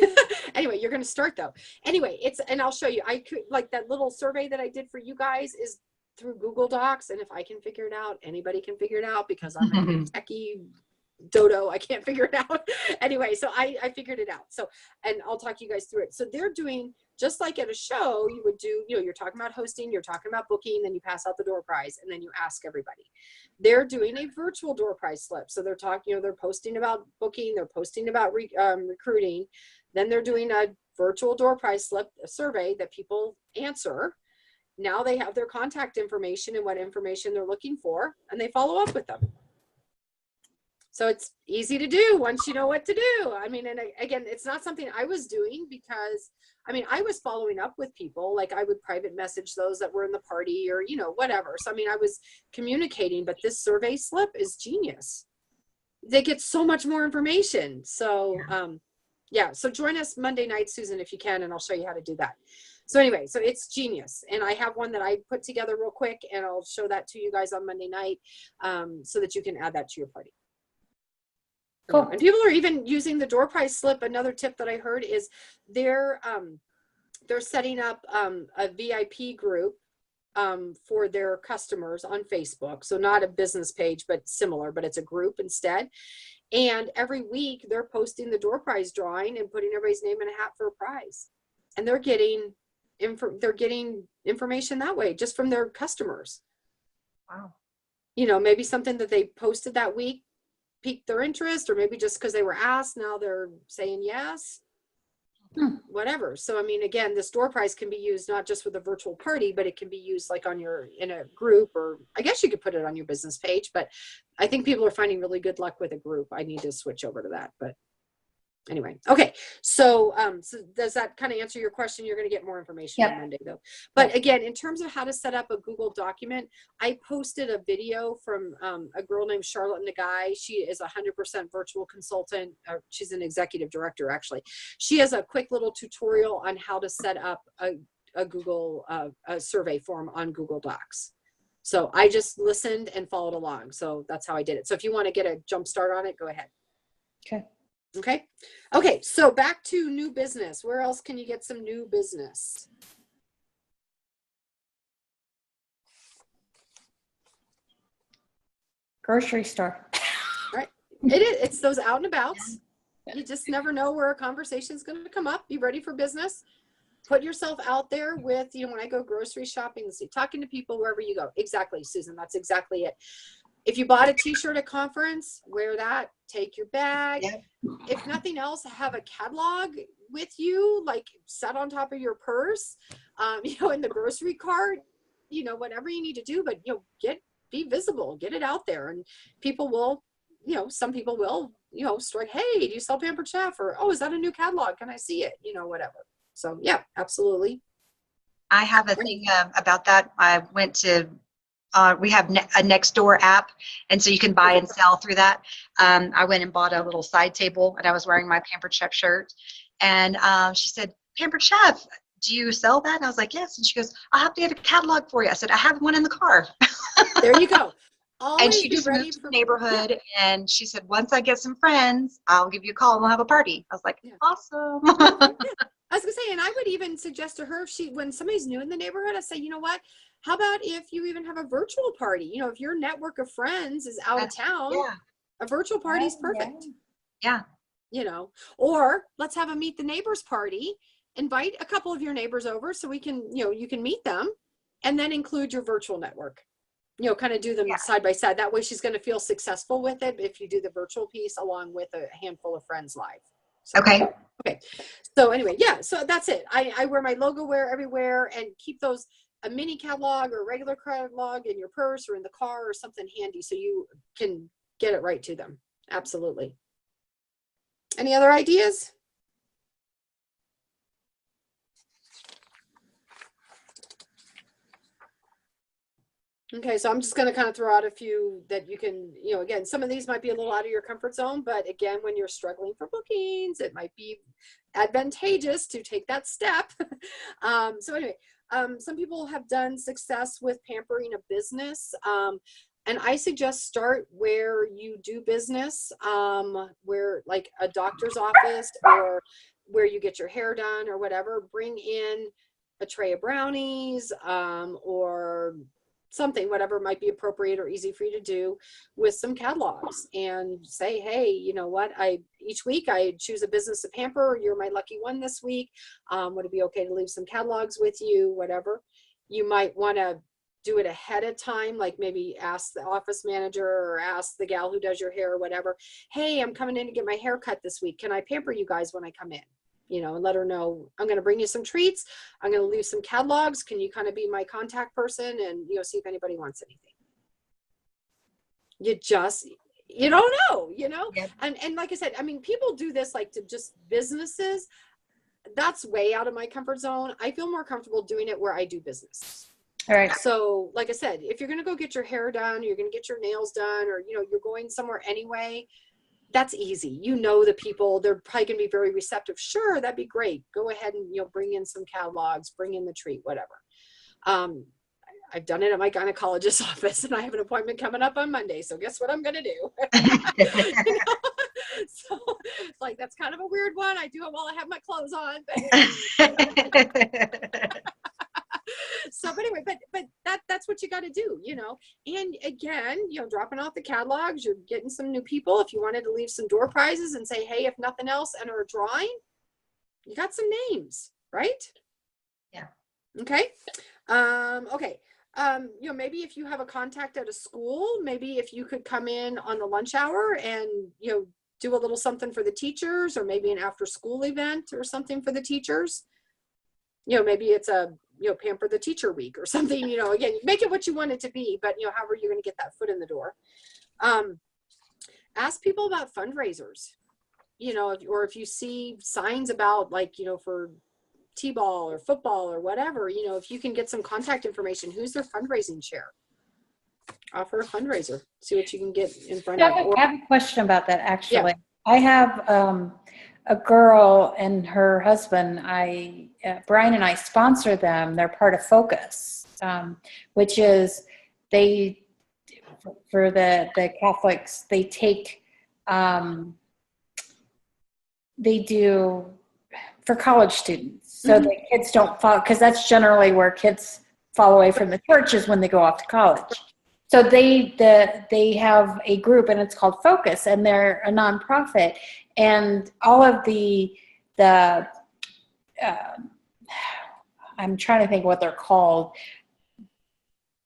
Anyway, you're going to start though. Anyway, and I'll show you. I could, like, that little survey that I did for you guys is through Google Docs, and if I can figure it out, anybody can figure it out, because I'm a techie dodo. I can't figure it out. Anyway, so I figured it out. So, and I'll talk you guys through it. So they're doing, just like at a show, you would do, you're talking about hosting, you're talking about booking, then you pass out the door prize, and then you ask everybody. They're doing a virtual door prize slip. So they're talking, they're posting about booking, they're posting about recruiting. Then they're doing a virtual door prize slip, a survey that people answer. Now they have their contact information and what information they're looking for, and they follow up with them. So it's easy to do once you know what to do. I mean, and again, it's not something I was doing because, I mean, I was following up with people. Like, I would private message those that were in the party, or, whatever. So, I mean, I was communicating, but this survey slip is genius. They get so much more information. So, yeah. So join us Monday night, Susan, if you can, and I'll show you how to do that. So anyway, so it's genius. And I have one that I put together real quick, and I'll show that to you guys on Monday night, so that you can add that to your party. Cool. And people are even using the door prize slip. Another tip that I heard is they're setting up a VIP group for their customers on Facebook. So not a business page, but similar, but it's a group instead. And every week they're posting the door prize drawing and putting everybody's name in a hat for a prize. And they're getting information that way, just from their customers. Wow. Maybe something that they posted that week piqued their interest, or maybe just because they were asked, now they're saying yes. Whatever. So, I mean, again, this door prize can be used not just with a virtual party, but it can be used like in a group, or I guess you could put it on your business page, but I think people are finding really good luck with a group. I need to switch over to that, but anyway. Okay. So, so does that kind of answer your question? You're going to get more information on Monday though. But again, in terms of how to set up a Google document, I posted a video from a girl named Charlotte Nagai. She is 100% virtual consultant. She's an executive director, actually. She has a quick little tutorial on how to set up a Google a survey form on Google Docs. So I just listened and followed along. So that's how I did it. So if you want to get a jump start on it, go ahead. Okay. Okay. So back to new business. Where else can you get some new business? Grocery store. Right. It's those out and abouts. You just never know where a conversation is going to come up. Be ready for business. Put yourself out there with, when I go grocery shopping, talking to people wherever you go. Exactly, Susan. That's exactly it. If you bought a t-shirt at conference, wear that, take your bag. Yep. If nothing else, have a catalog with you, like set on top of your purse, in the grocery cart, whatever you need to do, but, be visible, get it out there, and people will, some people will, strike, hey, do you sell Pampered Chef? Or, oh, is that a new catalog? Can I see it? Whatever. So yeah, absolutely. I have a thing about that. I went to, we have a Nextdoor app, and so you can buy and sell through that. I went and bought a little side table, and I was wearing my Pampered Chef shirt. And she said, Pampered Chef, do you sell that? And I was like, yes. And she goes, I'll have to get a catalog for you. I said, I have one in the car. There you go. And she just moved to the neighborhood, and she said, once I get some friends, I'll give you a call and we'll have a party. I was like, awesome. I was gonna say, and I would even suggest to her, when somebody's new in the neighborhood, I say, you know what? How about if you even have a virtual party? If your network of friends is out of town, a virtual party is perfect. Yeah. Or let's have a meet the neighbors party. Invite a couple of your neighbors over so we can, you can meet them, and then include your virtual network. Kind of do them side by side. That way she's going to feel successful with it if you do the virtual piece along with a handful of friends live. So, okay. So anyway, so that's it. I wear my logo everywhere, and keep those, a mini catalog or a regular catalog in your purse or in the car or something handy, so you can get it right to them. Absolutely. Any other ideas? Okay, so I'm just going to kind of throw out a few that you can, again, some of these might be a little out of your comfort zone, but again, when you're struggling for bookings, it might be advantageous to take that step. So anyway, some people have done success with pampering a business. And I suggest start where you do business, where like a doctor's office or where you get your hair done or whatever. Bring in a tray of brownies or something, whatever might be appropriate or easy for you to do, with some catalogs, and say, hey, you know what, each week I choose a business to pamper. You're my lucky one this week. Would it be okay to leave some catalogs with you? Whatever. You might want to do it ahead of time, like maybe ask the office manager or ask the gal who does your hair or whatever, hey, I'm coming in to get my hair cut this week. Can I pamper you guys when I come in? And let her know, I'm going to bring you some treats. I'm going to leave some catalogs. Can you kind of be my contact person and, see if anybody wants anything? You don't know, Yep. And like I said, I mean, people do this like to just businesses. That's way out of my comfort zone. I feel more comfortable doing it where I do business. All right. So like I said, if you're going to go get your hair done, you're going to get your nails done, or, you're going somewhere anyway, that's easy. The people, they're probably going to be very receptive. Sure, that'd be great. Go ahead and, bring in some catalogs, bring in the treat, whatever. I've done it at my gynecologist's office, and I have an appointment coming up on Monday. So guess what I'm going to do? So it's like, that's kind of a weird one. I do it while I have my clothes on. So, but anyway, but that's what you got to do, and again, dropping off the catalogs, you're getting some new people. If you wanted to leave some door prizes and say, hey, if nothing else, enter a drawing, you got some names, right? Yeah. Okay. Okay. Maybe if you have a contact at a school, maybe if you could come in on the lunch hour and, do a little something for the teachers, or maybe an after school event or something for the teachers. Maybe it's a, pamper the teacher week or something, again, make it what you want it to be, but however you're going to get that foot in the door. Ask people about fundraisers, or if you see signs about, like, for t-ball or football or whatever, if you can get some contact information, who's their fundraising chair, offer a fundraiser, see what you can get in front of. I have a question about that, actually. Yeah. I have a girl and her husband, Brian and I sponsor them. They're part of Focus, which is for the Catholics, they take, they do for college students. So the kids don't fall, because that's generally where kids fall away from the church, is when they go off to college. So they have a group, and it's called Focus, and they're a nonprofit. And all of I'm trying to think what they're called.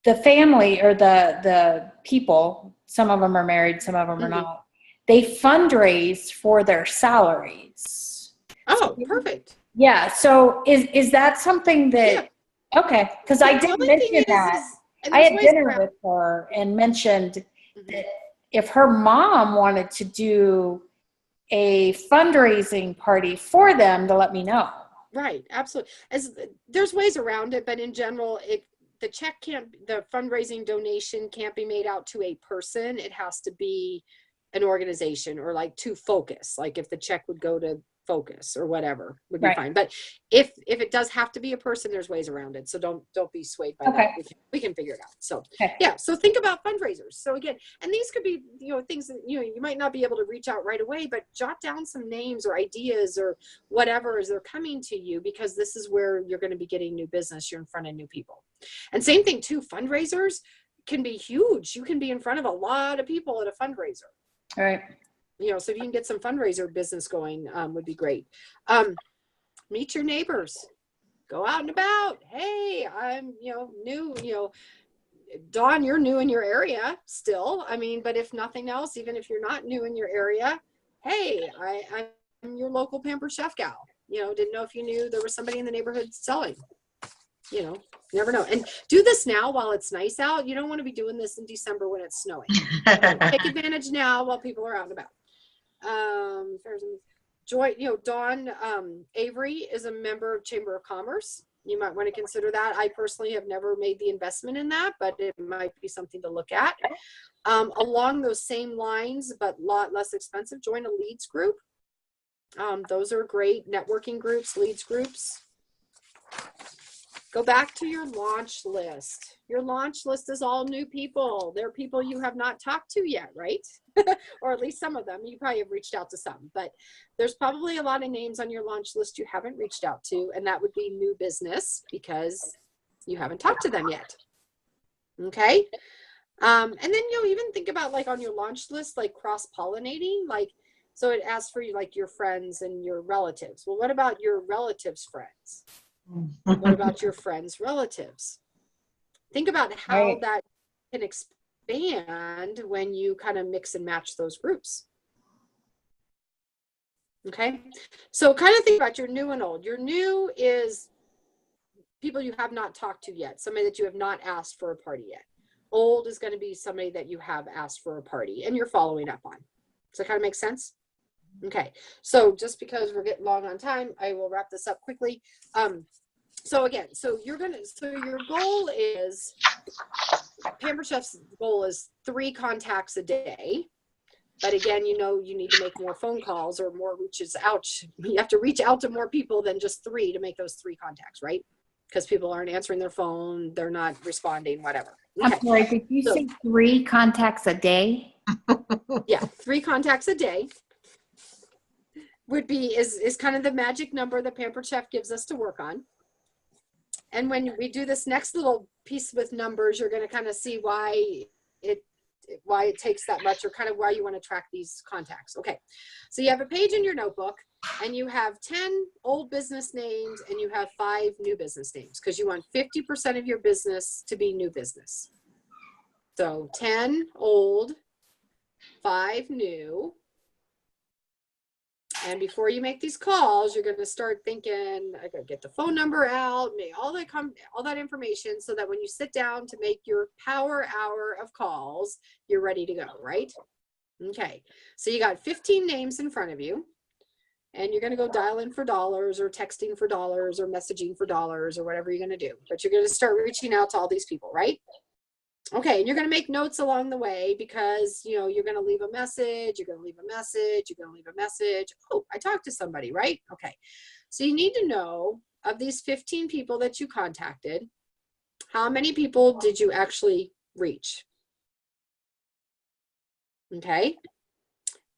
The family, or the people, some of them are married, some of them are not. They fundraise for their salaries. Oh, perfect. Yeah. So is that something that, okay. Cause I did mention that. I had dinner with her and mentioned that if her mom wanted to do a fundraising party for them, to let me know. Right. Absolutely. There's ways around it, but in general, the fundraising donation can't be made out to a person. It has to be an organization, or like to Focus. Like if the check would go to Focus or whatever, would be fine. But if it does have to be a person, there's ways around it. So don't be swayed by that. We can figure it out. So yeah. So think about fundraisers. So again, and these could be, things that, you might not be able to reach out right away, but jot down some names or ideas or whatever as they're coming to you, because this is where you're going to be getting new business. You're in front of new people. And same thing too, fundraisers can be huge. You can be in front of a lot of people at a fundraiser. All right. So if you can get some fundraiser business going, would be great. Meet your neighbors, go out and about. Hey, I'm, new, Dawn, you're new in your area still. I mean, but if nothing else, even if you're not new in your area, hey, I'm your local Pampered Chef gal. Didn't know if you knew there was somebody in the neighborhood selling. you know, you never know. And do this now while it's nice out. You don't want to be doing this in December when it's snowing. So take advantage now while people are out and about. Joy, you know, Dawn Avery is a member of Chamber of Commerce. You might want to consider that. I personally have never made the investment in that, but it might be something to look at. Along those same lines, but a lot less expensive, join a leads group. Those are great networking groups, leads groups. Go back to your launch list. Your launch list is all new people. They're people you have not talked to yet, right? Or at least some of them. You probably have reached out to some, but there's probably a lot of names on your launch list you haven't reached out to, and that would be new business because you haven't talked to them yet. Okay. And then, you know, even think about like on your launch list, like cross-pollinating, like, so it asks for you, like your friends and your relatives. Well, what about your relatives' friends? What about your friends' relatives? Think about how that can expand when you kind of mix and match those groups. Okay. So kind of think about your new and old. Your new is people you have not talked to yet, somebody that you have not asked for a party yet. Old is going to be somebody that you have asked for a party and you're following up on. Does that kind of make sense? Okay. So just because we're getting long on time, I will wrap this up quickly. So again, so your goal is, Pampered Chef's goal is 3 contacts a day. But again, you know, you need to make more phone calls or more reaches out. You have to reach out to more people than just 3 to make those 3 contacts, right? Because people aren't answering their phone, they're not responding, whatever. Okay. I'm sorry, did you say 3 contacts a day? Yeah, 3 contacts a day would be, is kind of the magic number that Pampered Chef gives us to work on. And when we do this next little piece with numbers, you're going to kind of see why it takes that much, or kind of why you want to track these contacts. Okay. So you have a page in your notebook and you have 10 old business names and you have 5 new business names because you want 50% of your business to be new business. So 10 old, 5 new. And before you make these calls, you're going to start thinking, I got to get the phone number out, make all that information so that when you sit down to make your power hour of calls, you're ready to go, right? Okay. So you got 15 names in front of you and you're going to go dial in for dollars or texting for dollars or messaging for dollars or whatever you're going to do. But you're going to start reaching out to all these people, right? Okay, and you're going to make notes along the way because, you know, you're going to leave a message, you're going to leave a message, you're going to leave a message. Oh, I talked to somebody, right? Okay. So you need to know, of these 15 people that you contacted, how many people did you actually reach? Okay.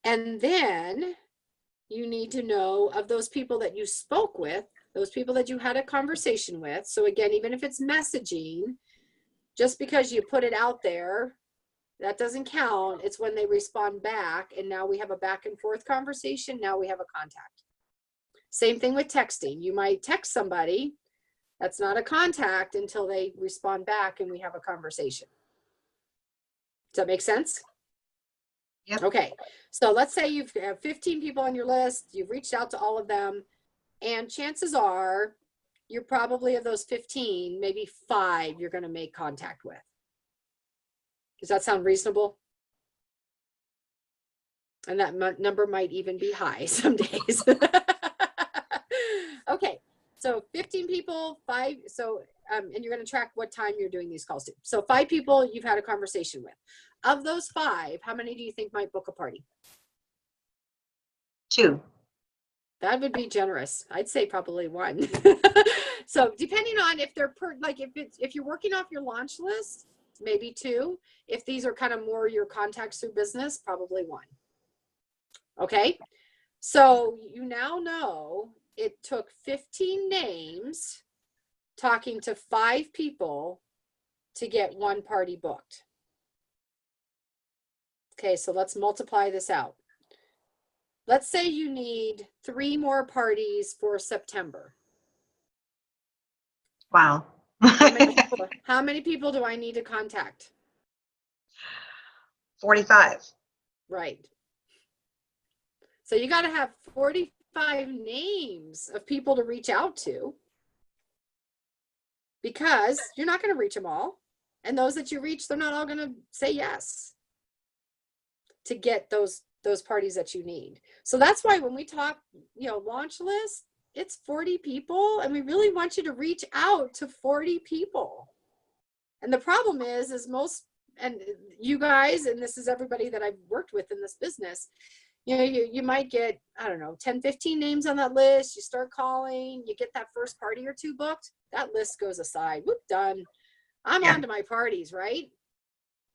And then you need to know, of those people that you spoke with, those people that you had a conversation with. So again, even if it's messaging, just because you put it out there, that doesn't count. It's when they respond back, and now we have a back and forth conversation. Now we have a contact. Same thing with texting. You might text somebody, that's not a contact until they respond back and we have a conversation. Does that make sense? Yep. Okay. So let's say you have 15 people on your list, you've reached out to all of them, and chances are you're probably, of those 15, maybe 5 you're going to make contact with. Does that sound reasonable? And that number might even be high some days. Okay. So 15 people, 5. So, and you're going to track what time you're doing these calls to. So 5 people you've had a conversation with. Of those 5, how many do you think might book a party? 2. That would be generous. I'd say probably 1. So depending on if they're if you're working off your launch list, maybe 2. If these are kind of more your contacts through business, probably 1. Okay. So you now know it took 15 names talking to 5 people to get 1 party booked. Okay. So let's multiply this out. Let's say you need 3 more parties for September. Wow. How many people do I need to contact? 45. Right. So you got to have 45 names of people to reach out to. because you're not going to reach them all. And those that you reach, they're not all going to say yes to get those parties that you need. So that's why when we talk, launch list, it's 40 people, and we really want you to reach out to 40 people. And the problem is most, and you guys, and this is everybody that I've worked with in this business, you might get, I don't know, 10, 15 names on that list. You start calling, you get that first party or two booked, that list goes aside. Whoop, done. I'm on to my parties, right?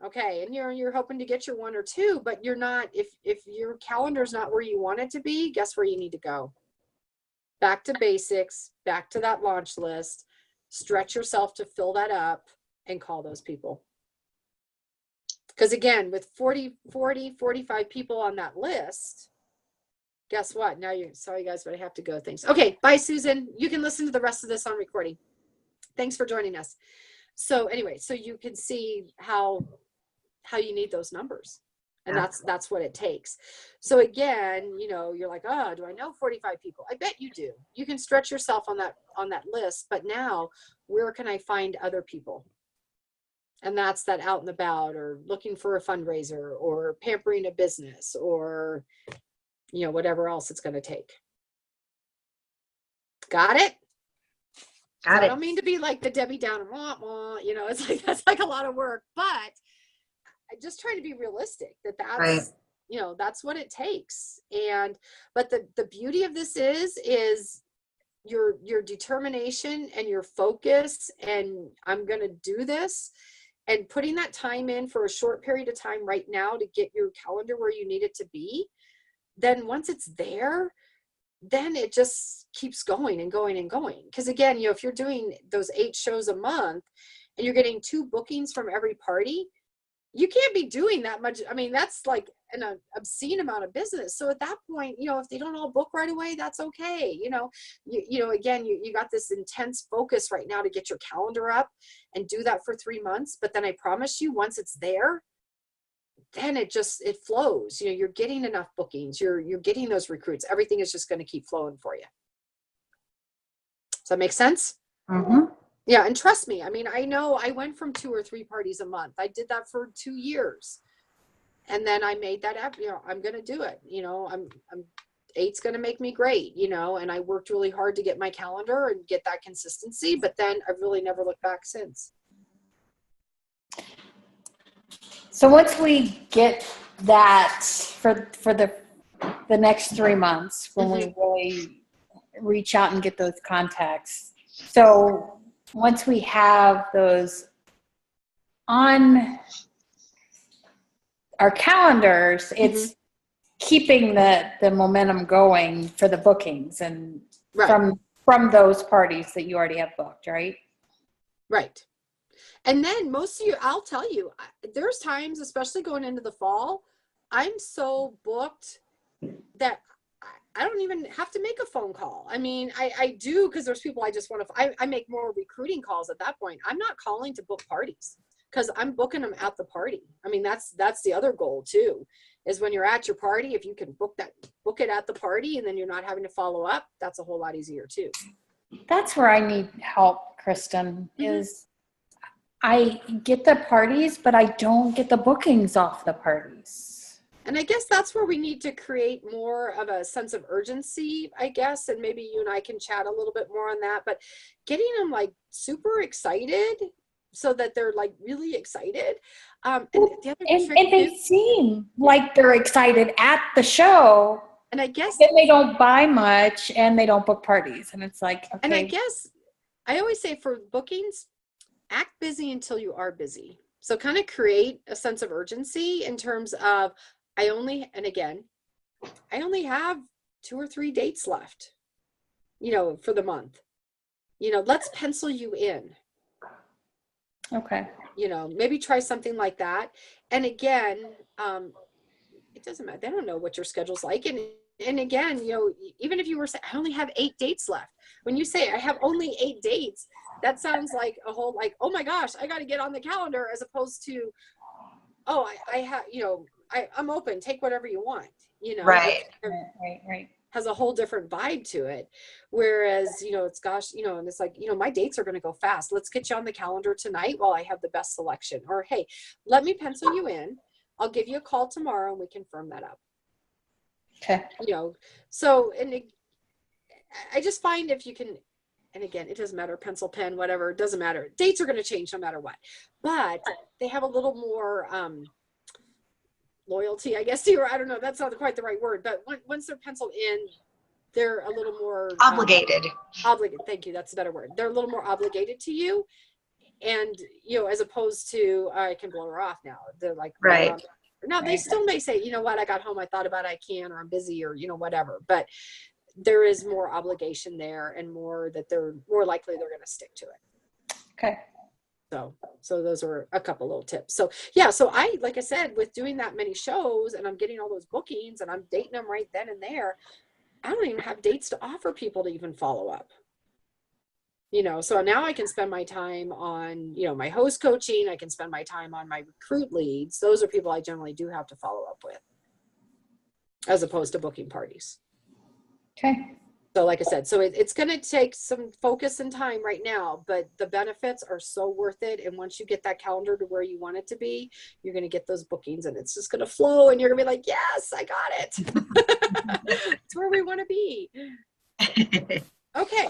Okay. And you're hoping to get your one or two, but you're not, if your calendar's not where you want it to be, guess where you need to go? Back to basics, back to that launch list, stretch yourself to fill that up and call those people. Because again, with 45 people on that list, guess what? Now sorry guys, but I have to go. Thanks. Okay. Bye, Susan. You can listen to the rest of this on recording. Thanks for joining us. So anyway, so you can see how you need those numbers. And that's what it takes. So again, you're like, oh, do I know 45 people? I bet you do. You can stretch yourself on that list, but now where can I find other people? And that's that out and about, or looking for a fundraiser, or pampering a business, or, whatever else it's going to take. Got it? Got it. I don't mean to be like the Debbie Downer, it's like, that's like a lot of work, but I just try to be realistic that's, right. That's what it takes. But the beauty of this is your determination and your focus, and I'm going to do this, and putting that time in for a short period of time right now to get your calendar where you need it to be. Then once it's there, then it just keeps going and going and going. Because again, if you're doing those 8 shows a month and you're getting 2 bookings from every party, you can't be doing that much. I mean, that's like an obscene amount of business. So at that point, if they don't all book right away, that's okay. Again, you got this intense focus right now to get your calendar up and do that for 3 months. But then I promise you, once it's there, then it flows. You're getting enough bookings. You're getting those recruits. Everything is just going to keep flowing for you. Does that make sense? Mm-hmm. Yeah. And trust me, I mean, I know I went from 2 or 3 parties a month. I did that for 2 years. And then I made that up, I'm going to do it. I'm 8's going to make me great, and I worked really hard to get my calendar and get that consistency, but then I've really never looked back since. So once we get that for the next 3 months, when we really reach out and get those contacts. So once we have those on our calendars, it's keeping the momentum going for the bookings and from those parties that you already have booked, right? Right. And then most of you, I'll tell you, there's times, especially going into the fall, I'm so booked that I don't even have to make a phone call. I mean, I do, because there's people I just want to, I make more recruiting calls at that point. I'm not calling to book parties because I'm booking them at the party. I mean, that's the other goal too, is when you're at your party, if you can book it at the party and then you're not having to follow up, that's a whole lot easier too. That's where I need help, Kristen, is I get the parties, but I don't get the bookings off the parties. And I guess that's where we need to create more of a sense of urgency, I guess. And maybe you and I can chat a little bit more on that, but getting them like super excited so that they're like really excited. And they seem like they're excited at the show. And I guess then they don't buy much and they don't book parties. And it's like, okay. And I guess I always say for bookings, act busy until you are busy. So kind of create a sense of urgency in terms of, I only have 2 or 3 dates left, for the month. Let's pencil you in. Okay. Maybe try something like that. And again, it doesn't matter. They don't know what your schedule's like. And again, even if you were saying, I only have 8 dates left. When you say I have only 8 dates, that sounds like a whole, like, oh my gosh, I got to get on the calendar, as opposed to, oh, I have, I'm open, take whatever you want, Right. Right. has a whole different vibe to it. Whereas, it's gosh, and it's like, my dates are going to go fast. Let's get you on the calendar tonight while I have the best selection. Or, hey, let me pencil you in. I'll give you a call tomorrow and we can firm that up. Okay. So, I just find if you can, and again, it doesn't matter, pencil, pen, whatever, it doesn't matter. Dates are going to change no matter what, but they have a little more, loyalty, I guess, to you, or I don't know, that's not quite the right word, but once they're penciled in, they're a little more Obligated. Obligated. Thank you. That's a better word. They're a little more obligated to you. And, as opposed to, I can blow her off now. They're like, right. Now they still may say, you know what, I got home, I thought about it, I can, or I'm busy, or, whatever, but there is more obligation there and more that they're more likely they're going to stick to it. Okay. So those are a couple little tips. So yeah, so like I said, with doing that many shows and I'm getting all those bookings and I'm dating them right then and there, I don't even have dates to offer people to even follow up. So now I can spend my time on, my host coaching. I can spend my time on my recruit leads. Those are people I generally do have to follow up with, as opposed to booking parties. Okay. So like I said, so it's going to take some focus and time right now, but the benefits are so worth it. And once you get that calendar to where you want it to be, you're going to get those bookings and it's just going to flow and you're going to be like, yes, I got it. It's where we want to be. Okay.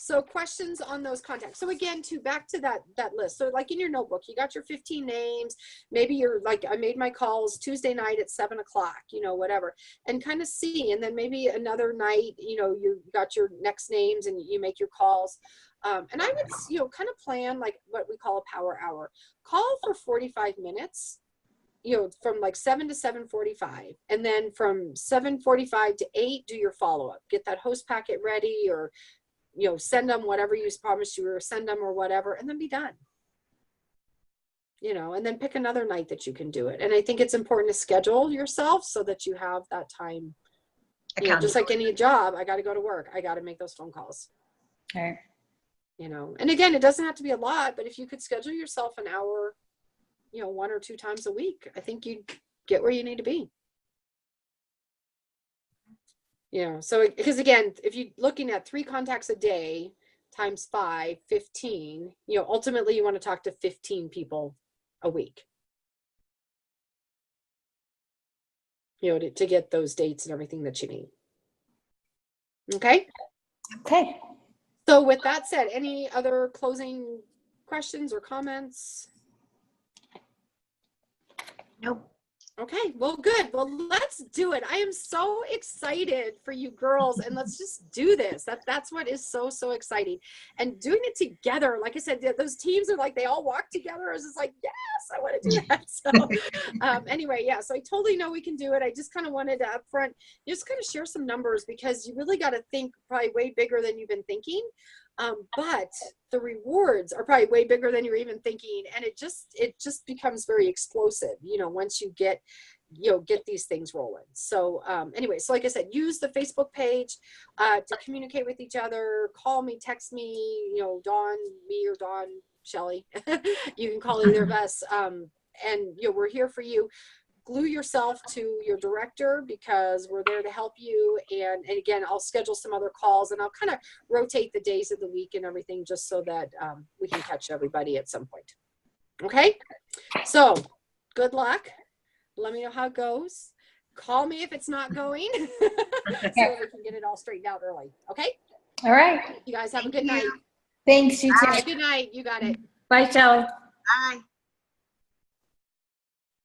So questions on those contacts. So again, back to that list. So like in your notebook, you got your 15 names. Maybe you're like, I made my calls Tuesday night at 7:00, whatever, and kind of see. And then maybe another night, you got your next names and you make your calls. And I would, kind of plan like what we call a power hour. Call for 45 minutes. From like 7 to 7:45, and then from 7:45 to 8, do your follow-up. Get that host packet ready, or send them whatever you promised you were, send them or whatever, and then be done. And then pick another night that you can do it. And I think it's important to schedule yourself so that you have that time. Just like any job, I got to go to work. I got to make those phone calls. Okay. And again, it doesn't have to be a lot, but if you could schedule yourself an hour, 1 or 2 times a week, I think you'd get where you need to be. So because again, if you're looking at 3 contacts a day times 5, 15, ultimately you want to talk to 15 people a week, to get those dates and everything that you need. Okay. Okay. So with that said, any other closing questions or comments? Nope. Okay, well, good. Well, let's do it. I am so excited for you girls, and let's just do this. That's what is so, so exciting. And doing it together, like I said, those teams are like, they all walk together. I was just like, yes, I want to do that. So anyway, yeah, so I totally know we can do it. I just kind of wanted to upfront, just kind of share some numbers, because you really got to think probably way bigger than you've been thinking. But the rewards are probably way bigger than you're even thinking. And it just becomes very explosive, once you get these things rolling. So anyway, so like I said, use the Facebook page to communicate with each other. Call me, text me, Dawn, me or Dawn, Shelly. You can call either of us. And we're here for you. Glue yourself to your director, because we're there to help you. And again, I'll schedule some other calls, and I'll kind of rotate the days of the week and everything, just so that we can catch everybody at some point. Okay. So good luck. Let me know how it goes. Call me if it's not going, so we can get it all straightened out early. Okay. All right. You guys have a good night. Thanks. You too. Good night. You got it. Bye, Shelly. Bye.